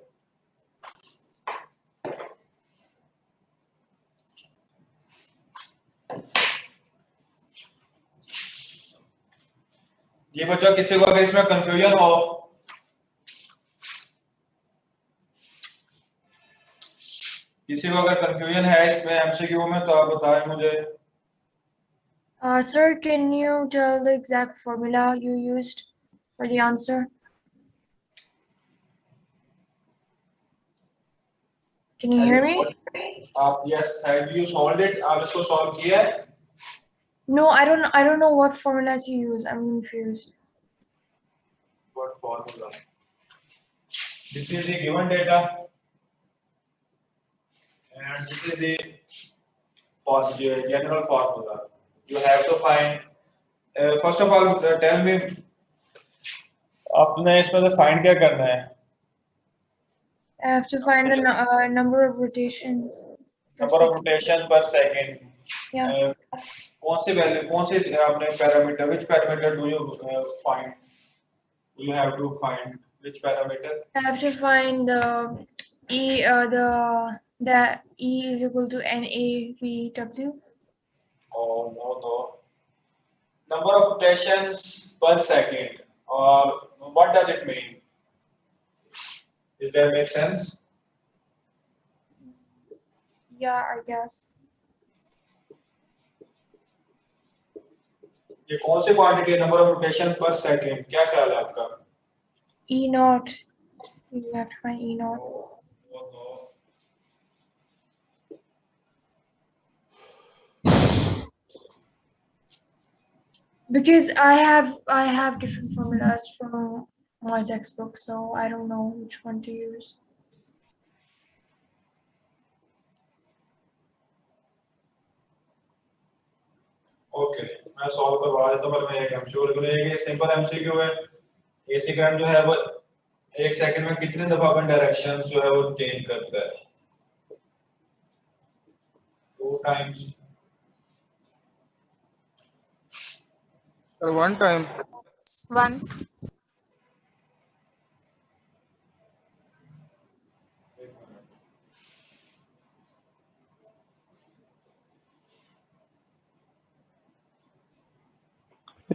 ये बच्चों किसी को अगर इसमें कंफ्यूजन हो, किसी को अगर कंफ्यूजन है इसमें एमसीक्यू में, तो आप बताएं मुझे। Sir, can you tell the exact formula you used for the answer? Can you hear me? आप yes, have you solved it? आप इसको सॉल्व किया है? No, I don't know what formula to use. I'm confused. What formula? This is the given data, and this is the general formula. You have to find. First of all, tell me, आपने इसमें से find क्या करना है? I have to find the number of rotations. Number of rotation per second. Yeah. कौन सी वैल्यू, कौन से आपने parameter, which parameter do you find? You have to find which parameter? I have to find the that E is equal to NAVW. Oh no. Number of rotations per second, or what does it mean? Does that make sense? Yeah, I guess. ये कौन सी क्वांटिटी है, नंबर ऑफ रोटेशन पर सेकंड? क्या ख्याल है आपका? E naught. You have to find E naught. Because I have different formulas from my textbook, so I don't know which one to use. Okay, मैं सॉल्व करवा देता हूं, पर मैं एक एमसीक्यू लिखूंगा। ये सिंपल एमसीक्यू है। एसी करंट जो है वो 1 सेकंड में कितने दफा अपन डायरेक्शन जो है वो चेंज करता है? 2 टाइम्स। Sir 1 time. Once.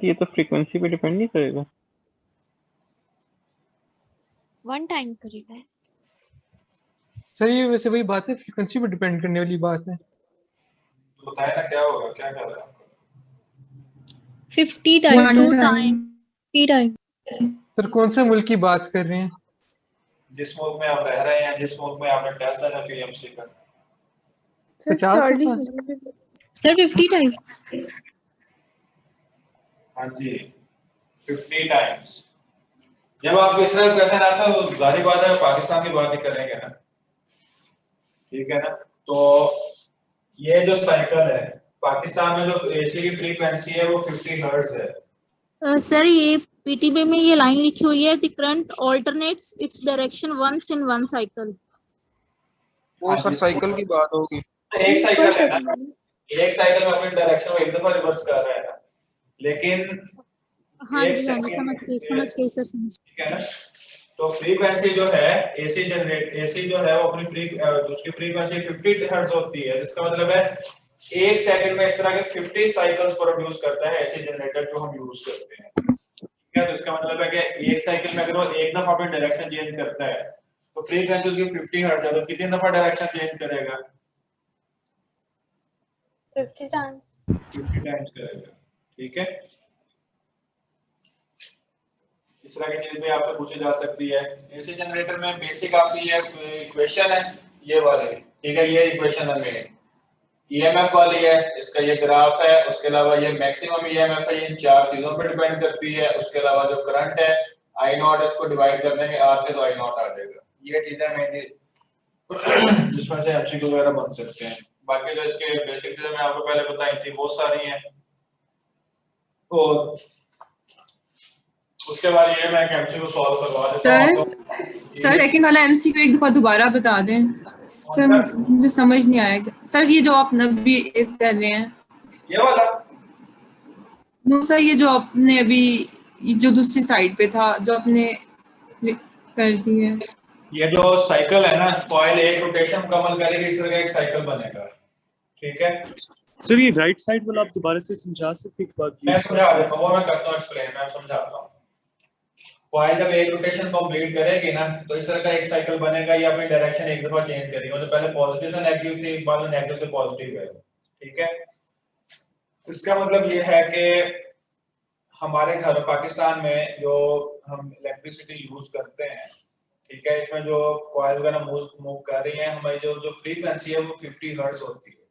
ये तो फ्रीक्वेंसी पे डिपेंड नहीं करेगा। 1 टाइम करेगा। सर ये वैसे वही बात है, फ्रीक्वेंसी पे डिपेंड करने वाली बात है। बताया ना क्या होगा, क्या कर रहा है? 50 टाइम 2 टाइम 3 टाइम। सर कौन से मुल्क की बात कर रहे हैं? जिस मुल्क में आप रह रहे हैं, जिस मुल्क में आपने टेस्ट देना पीएमसी का। 50 सर 50 टाइम। हाँ जी, 50 टाइम्स। जब आपको इस तरह क्वेश्चन आता है, तो जाहिर बात है पाकिस्तान की बात ही करेंगे ना, ठीक है ना। तो ये जो साइकिल है, पाकिस्तान में जो एसी की फ्रीक्वेंसी है वो 50 हर्ट्ज है। सर ये पीटीबी में ये लाइन लिखी हुई है, the current alternates its direction once in one cycle. वो सर साइकिल की बात होगी। एक साइकिल है ना, एक साइकिल में अपनी डायरेक्शन को एक दफा रिवर्स कर रहा है ना, लेकिन हाँ जी समझ गई सर समझ। ठीक है ना। तो फ्रीक्वेंसी जो है एसी जो है वो अपनी उसकी फ्रीक्वेंसी 50 हर्ट्ज होती है, जिसका मतलब है 1 सेकंड में इस तरह के 50 साइकिल्स प्रोड्यूस करता है एसी जनरेटर जो हम यूज करते हैं, ठीक है। तो इसका मतलब है कि 1 साइकिल में अगर वो एक दफा अपनी डायरेक्शन चेंज करता है, तो फ्रीक्वेंसी उसकी 50 हर्ट्ज है, तो कितनी दफा डायरेक्शन चेंज करेगा? 50 टाइम 50 टाइम्स करेगा, ठीक है। इस तरह की चीज भी आपसे पूछी जा सकती है। एसी जनरेटर में बेसिक आपकी ये इक्वेशन है, ये वाली, ठीक है। ये इक्वेशन है मेन, ईएमएफ वाली है, इसका ये ग्राफ है। उसके अलावा ये मैक्सिमम ईएमएफ है, ये इन 4 चीजों पर डिपेंड करती है। उसके अलावा जो करंट है आई नॉट, इसको डिवाइड कर देंगे आर से, तो आई नॉट आ जाएगा। ये चीजें मेनली जिसमें से एमसीक्यू वगैरह बन सकते हैं। बाकी जो इसके बेसिक चीजें मैं आपको पहले बताई थी बहुत सारी हैं। और उसके बाद ये मैं एमसीक्यू सॉल्व करवा देता हूं आपको। सर सेकंड वाला एमसीक्यू एक दफा दोबारा बता दें सर, मुझे समझ नहीं आएगा सर। ये जो आप अभी कर रहे हैं ये वाला, नो सर, ये जो आपने अभी जो दूसरी साइड पे था जो आपने कर दी है, ये जो साइकिल है ना, कॉइल एक रोटेशन मुकम्मल करेगी, इस तरह का एक साइकिल बनेगा, ठीक है। सर ये राइट साइड वाला आप दोबारा से समझा सकते हैं एक बार? मैं समझा देता हूं, वो मैं करता हूं एक्सप्लेन, मैं समझाता हूं। कॉइल जब एक रोटेशन कंप्लीट करेगी ना, तो इस तरह का एक साइकिल बनेगा, ये अपनी डायरेक्शन एक दफा चेंज करेगी, मतलब पहले पॉजिटिव से नेगेटिव थी, बाद में नेगेटिव से पॉजिटिव है, ठीक है। इसका मतलब ये है कि हमारे घर पाकिस्तान में जो हम इलेक्ट्रिसिटी यूज करते हैं, ठीक है, इसमें जो कॉइल वगैरह मूव कर रही है, हमारी जो फ्रीक्वेंसी है वो 50 हर्ट्ज होती है,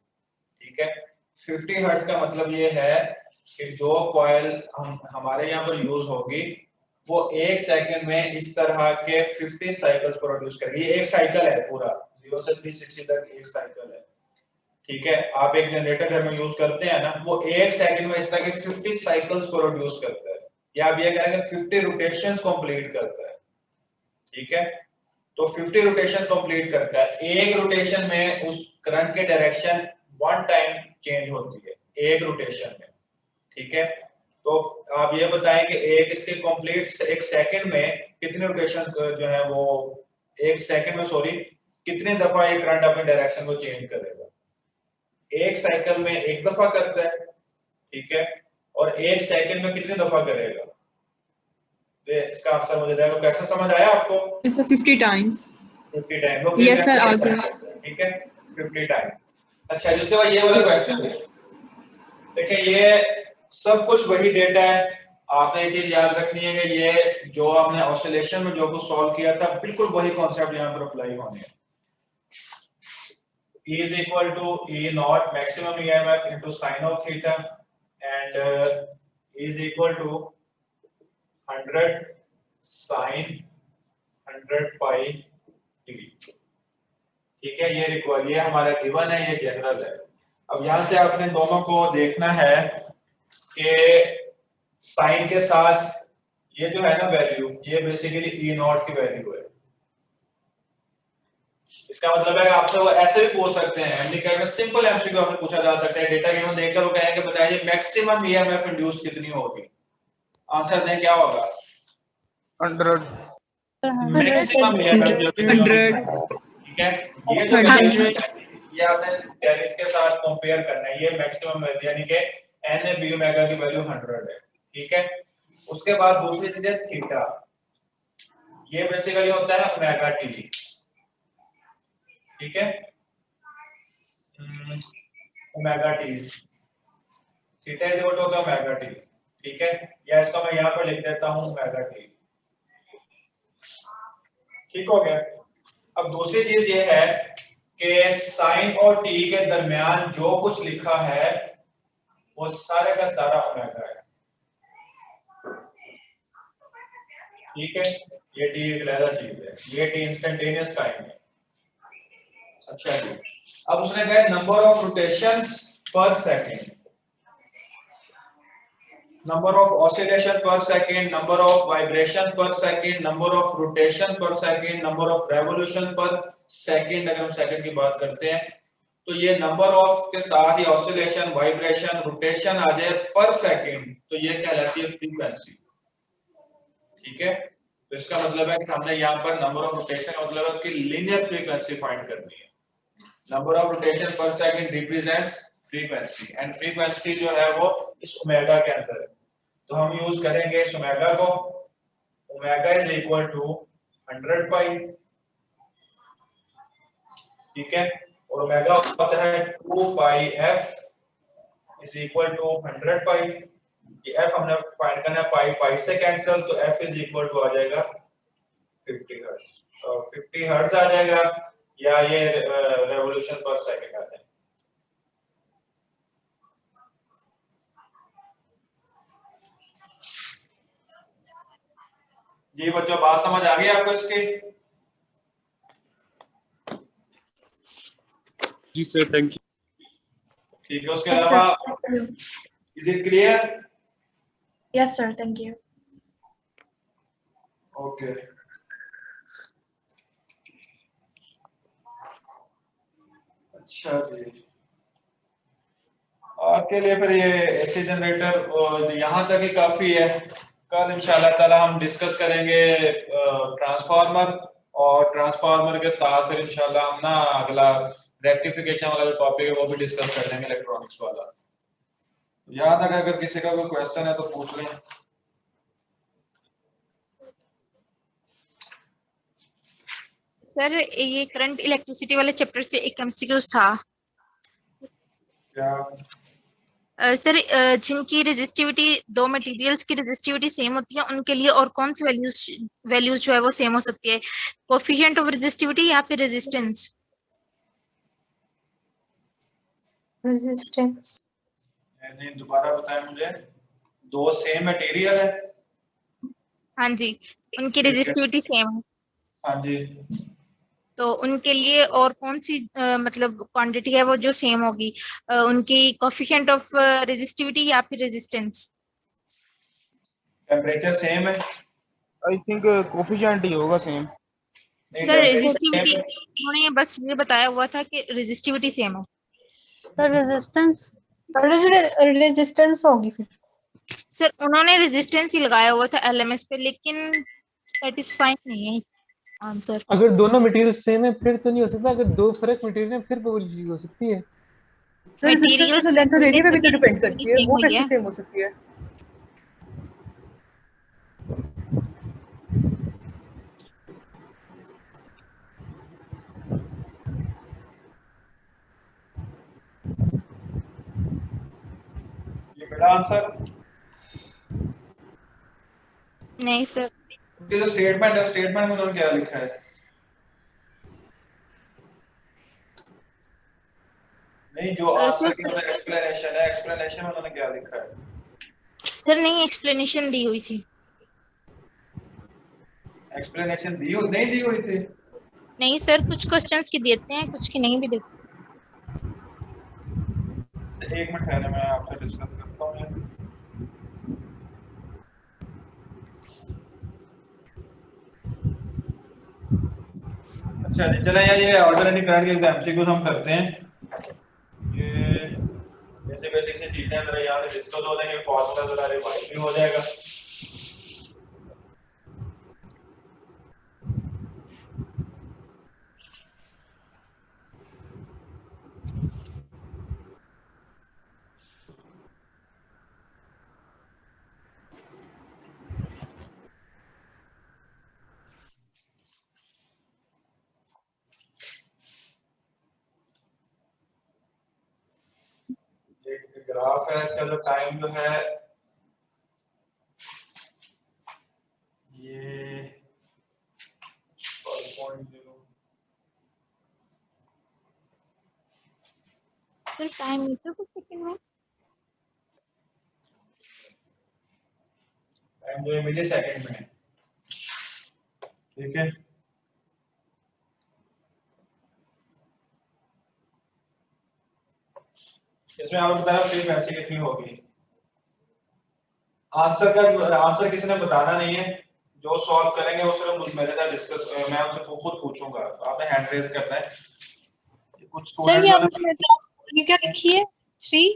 ठीक है। 50 हर्ट्ज का मतलब ये है कि जो कॉइल हमारे यहाँ पर यूज होगी वो एक सेकंड में इस तरह के 50 साइकिल्स प्रोड्यूस करेगी। ये एक साइकिल है पूरा, 0 से 360 तक एक साइकिल है, ठीक है। आप एक जनरेटर घर में यूज करते हैं ना, वो एक सेकंड में इस तरह के 50 साइकिल्स प्रोड्यूस करता है, या आप ये कहेंगे 50 रोटेशंस कंप्लीट करता है, ठीक है। तो 50 रोटेशन कंप्लीट करता है, एक रोटेशन में उस करंट के डायरेक्शन 1 टाइम चेंज होती है एक रोटेशन में, ठीक है। तो आप ये बताएं कि एक इसके कंप्लीट एक सेकंड में कितने रोटेशन जो है वो एक सेकंड में कितने दफा ये करंट अपने डायरेक्शन को चेंज करेगा। एक साइकिल में एक दफा करता है, ठीक है, और एक सेकंड में कितने दफा करेगा। इसका आंसर मुझे देगा, कैसे समझ आया आपको? Sir 50 times. 50 time, yes sir, आ गया, ठीक है, 50 टाइम। अच्छा, जिसके बाद ये वाला क्वेश्चन है, देखिए ये सब कुछ वही डेटा है, आपने ये चीज याद रखनी है कि ये जो आपने ऑसिलेशन में जो कुछ सॉल्व किया था, बिल्कुल वही कॉन्सेप्ट यहाँ पर अप्लाई होने हैं। E is equal to E naught maximum EMF into sin of theta and E is equal to 100 sin 100 pi degree, ठीक है। ये हमारा गिवन है, ये जनरल है। अब यहाँ से आपने दोनों को देखना है कि साइन के साथ ये जो है ना वैल्यू, ये बेसिकली E नॉट की वैल्यू है। इसका मतलब है कि आपसे वो ऐसे भी पूछ सकते हैं, एमडीके में सिंपल एमसीक्यू आपसे पूछा जा सकता है, डेटा गिवन देखकर वो कहेंगे बताइए मैक्सिमम ईएमएफ इंड्यूस कितनी होगी। आंसर दें, क्या होगा? 100। मैक्सिमम ईएमएफ 100, ठीक है। ये जो 100 ये आपने कैरिज के साथ कंपेयर करना है, ये मैक्सिमम वैल्यू यानी कि n बी ओमेगा की वैल्यू 100 है, ठीक है। उसके बाद दूसरी चीज है थीटा, ये बेसिकली होता है ओमेगा टी, ठीक है, omega T, theta is equal to omega T, ठीक है। या इसको मैं यहाँ पर लिख देता हूँ ओमेगा टी, ठीक हो गया। अब दूसरी चीज ये है कि साइन और टी के दरमियान जो कुछ लिखा है वो सारे का सारा ओमेगा है, ठीक है। ये टी एक अलग चीज है, ये टी इंस्टेंटेनियस टाइम है। अच्छा जी, अब उसने कहा नंबर ऑफ रोटेशंस पर सेकंड, नंबर ऑफ ऑसिलेशन पर सेकंड, नंबर ऑफ वाइब्रेशन पर सेकंड, नंबर ऑफ रोटेशन पर सेकंड, नंबर ऑफ रेवोल्यूशन पर सेकंड। अगर हम सेकंड की बात करते हैं तो ये नंबर ऑफ के साथ ही ऑसिलेशन, वाइब्रेशन, रोटेशन आ जाए पर सेकंड, तो ये कहलाती है फ्रीक्वेंसी, ठीक है। तो इसका मतलब है कि हमने यहाँ पर नंबर ऑफ रोटेशन मतलब उसकी लीनियर फ्रीक्वेंसी फाइंड करनी है। नंबर ऑफ रोटेशन पर second represents frequency and frequency जो है वो इस ओमेगा के अंदर है, तो हम यूज करेंगे इस ओमेगा को। ओमेगा इज इक्वल टू 100 पाई, ठीक है, और ओमेगा होता है 2 पाई f इज इक्वल टू 100 पाई। ये f हमने फाइंड करना है, पाई पाई से कैंसिल, तो f इज इक्वल टू आ जाएगा 50 हर्ट्ज, और 50 हर्ट्ज आ जाएगा, या ये रेवोल्यूशन पर सेकंड आता है। जी बच्चों, बात समझ आ गई आपको इसकी? जी सर, थैंक यू। ठीक है, उसके अलावा is it clear? Yes, sir. Thank you. Okay अच्छा जी, आपके लिए फिर ये एसी जनरेटर यहाँ तक ही काफी है। कल इंशाल्लाह ताला हम डिस्कस करेंगे ट्रांसफार्मर, और ट्रांसफार्मर के साथ फिर इंशाल्लाह हम ना अगला रेक्टिफिकेशन वाला टॉपिक है वो भी डिस्कस कर लेंगे, इलेक्ट्रॉनिक्स वाला। यहाँ तक अगर किसी का कोई क्वेश्चन है तो पूछ लें। सर ये करंट इलेक्ट्रिसिटी वाले चैप्टर से एक एमसीक्यूज था। क्या सर जिनकी रेजिस्टिविटी, दो मटेरियल्स की रेजिस्टिविटी सेम होती है, उनके लिए और कौन सी वैल्यूज जो है वो सेम हो सकती है? कोफिशिएंट ऑफ रेजिस्टिविटी या फिर रेजिस्टेंस? रेजिस्टेंस। नहीं, दोबारा बताएं मुझे। दो सेम मटेरियल है? हाँ जी, उनकी रेजिस्टिविटी सेम है, हाँ जी। तो उनके लिए और कौन सी मतलब क्वांटिटी है वो जो सेम होगी? उनकी कोफिशिएंट ऑफ रेजिस्टिविटी या फिर रेजिस्टेंस? टेम्परेचर सेम है? आई थिंक कोफिशिएंट ही होगा सेम। सर रेजिस्टिविटी उन्होंने बस ये बताया हुआ था कि रेजिस्टिविटी सेम है। सर रेजिस्टेंस, रेजिस्टेंस होगी फिर। सर उन्होंने रेजिस्टेंस ही लगाया हुआ था एलएमएस पे, लेकिन सेटिस्फाइंग नहीं है आंसर। अगर दोनों मटेरियल सेम है फिर तो नहीं हो सकता, अगर दो फर्क मटेरियल है फिर वो चीज हो सकती है। मटेरियल तो लेंथ और एरिया पे भी तो डिपेंड करती है, वो कैसे सेम हो सकती है? ये मेरा आंसर नहीं सर, ये जो स्टेटमेंट है, स्टेटमेंट में उन्होंने क्या लिखा है? नहीं, जो आंसर की एक्सप्लेनेशन है, एक्सप्लेनेशन में उन्होंने क्या लिखा है? सर नहीं एक्सप्लेनेशन दी हुई थी। एक्सप्लेनेशन नहीं दी हुई थी? नहीं सर, कुछ क्वेश्चंस की देते हैं, कुछ की नहीं भी देते। एक मिनट ठहरे, मैं आपसे डिस्कस करता हूँ। अच्छा जी, चलें यार, ये ऑर्डिनरी करंट के एमसीक्यूज हम करते हैं। ये बेसिक सी चीजें जरा यहाँ पे डिस्कस हो जाएंगे, फॉर्मूला जरा रिवाइज भी हो जाएगा। ग्राफ है, इसका जो टाइम जो है ये 12.0 सर टाइम मीटर कुछ सेकंड में, टाइम जो है मिली सेकंड में है, ठीक है। इसमें आप बता रहे हो वैसे कितनी होगी? आंसर किसी ने बताना नहीं है, जो सॉल्व करेंगे वो सिर्फ मेरे साथ डिस्कस, मैं उनसे खुद पूछूंगा, आपने हैंड रेज करना है। कुछ सर ये आपने ये क्या लिखी है? 3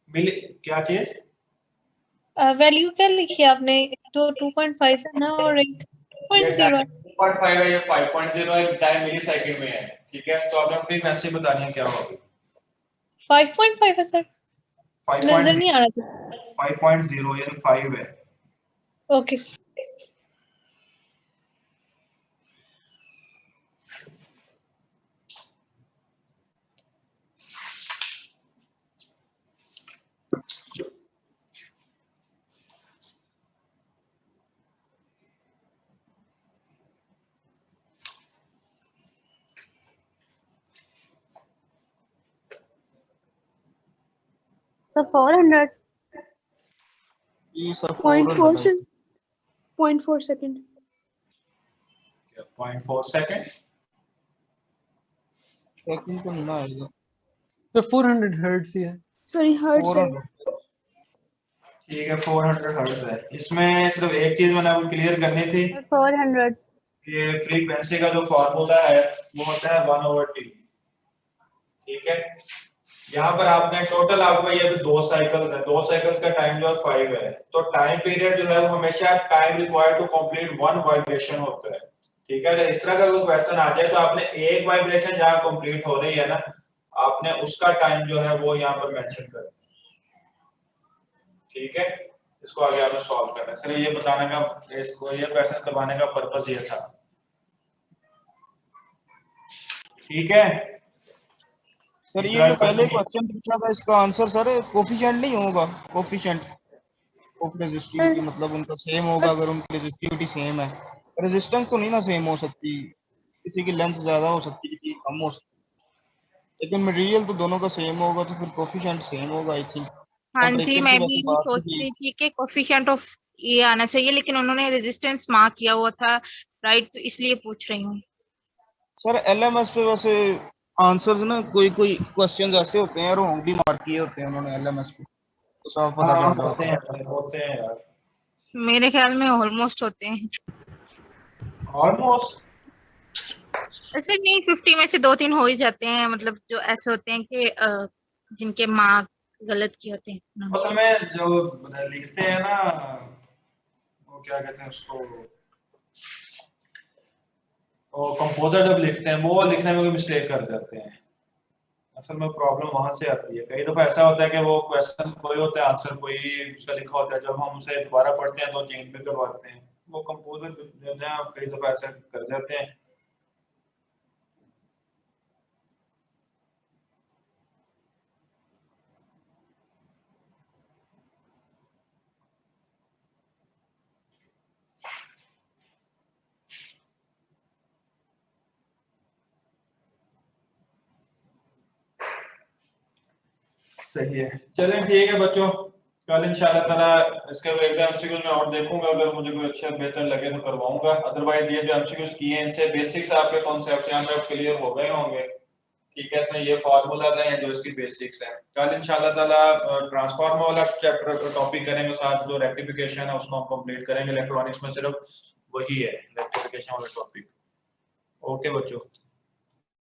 मिली क्या चीज? वैल्यू क्या लिखी है आपने? तो 2.5 है ना, और एक 2.0 है। 2.5 है, ये 5.0 है, टाइम मिली सेकंड में है, ठीक है। तो आपने फ्रीक्वेंसी बतानी है क्या होगी? 5.5 है सर, नजर नहीं आ रहा था। 5.0 यानी 5 है। Okay sir. So 400. 0.4 second. 0.4 second. 0.4 second second तो नहीं ना आएगा, तो 400 हर्ट्ज ही है। Sorry, hertz. ठीक है 400 हर्ट्ज है। इसमें सिर्फ एक चीज मैंने आपको क्लियर करनी थी, 400 ये फ्रीक्वेंसी का जो फार्मूला है वो होता है 1/t। ठीक है, यहाँ पर आपने टोटल आपका ये तो 2 साइकिल्स है, 2 साइकिल्स का टाइम जो है 5 है, तो टाइम पीरियड जो है वो हमेशा time required to complete 1 vibration होता है। ठीक है, अगर इस तरह का कोई क्वेश्चन आ जाए तो आपने एक वाइब्रेशन जहाँ कंप्लीट हो रही है ना, आपने उसका टाइम जो है वो यहाँ पर मेंशन कर। ठीक है, इसको आगे आपने सॉल्व करना है। सर ये बताने का, इसको ये क्वेश्चन करवाने का पर्पस ये था। ठीक है सर, ये जो पहले क्वेश्चन पूछा था इसका आंसर सर कोफिशिएंट नहीं होगा, कोफिशिएंट ऑफ रेजिस्टिविटी, मतलब उनका सेम होगा अगर उनकी रेजिस्टिविटी सेम है। रेजिस्टेंस तो नहीं ना सेम हो सकती, किसी की लेंथ ज्यादा हो सकती है, किसी की कम हो सकती है, लेकिन मटेरियल तो दोनों का सेम होगा, तो फिर कोफिशिएंट सेम होगा आई थिंक। हाँ जी, मैं भी सोच रही थी कि कोफिशिएंट ऑफ ये आना चाहिए, लेकिन उन्होंने रेजिस्टेंस मार्क किया हुआ था राइट, तो इसलिए पूछ रही हूँ। सर एलएमएस पे वैसे आंसर्स ना कोई कोई क्वेश्चंस ऐसे होते हैं रॉन्ग भी मार्क किए होते हैं उन्होंने एलएमएस पे, तो साफ पता चल रहा होते हैं यार, मेरे ख्याल में ऑलमोस्ट होते हैं। ऑलमोस्ट सर नहीं, 50 में से 2-3 हो ही जाते हैं, मतलब जो ऐसे होते हैं कि जिनके मार्क गलत किए होते हैं। असल में जो लिखते हैं ना, वो क्या कहते हैं उसको, वो कंपोजर जब लिखते हैं वो लिखने में कोई मिस्टेक कर जाते हैं। असल में प्रॉब्लम वहां से आती है। कई दफा ऐसा होता है कि वो क्वेश्चन कोई होता है, आंसर कोई उसका लिखा होता है, जब हम उसे दोबारा पढ़ते हैं तो चेंज भी करवाते हैं, वो कंपोजर जो है कई दफा ऐसा कर जाते हैं। सही है, चलें ठीक है बच्चों, कल इंशाल्लाह ताला इसके एमसीक्यू में और देखूंगा, अगर मुझे कोई अच्छा बेहतर लगे तो करवाऊंगा, अदरवाइज ये जो एमसीक्यूज किए हैं इनसे बेसिक्स आपके कॉन्सेप्ट यहाँ पे क्लियर हो गए होंगे। ठीक है, इसमें ये फार्मूलाज हैं जो इसकी बेसिक्स हैं। कल इंशाल्लाह ताला ट्रांसफार्मर वाला चैप्टर पर टॉपिक करेंगे, साथ जो रेक्टिफिकेशन है उसको हम कंप्लीट करेंगे। इलेक्ट्रॉनिक्स में सिर्फ वही है रेक्टिफिकेशन वाला टॉपिक। ओके बच्चों।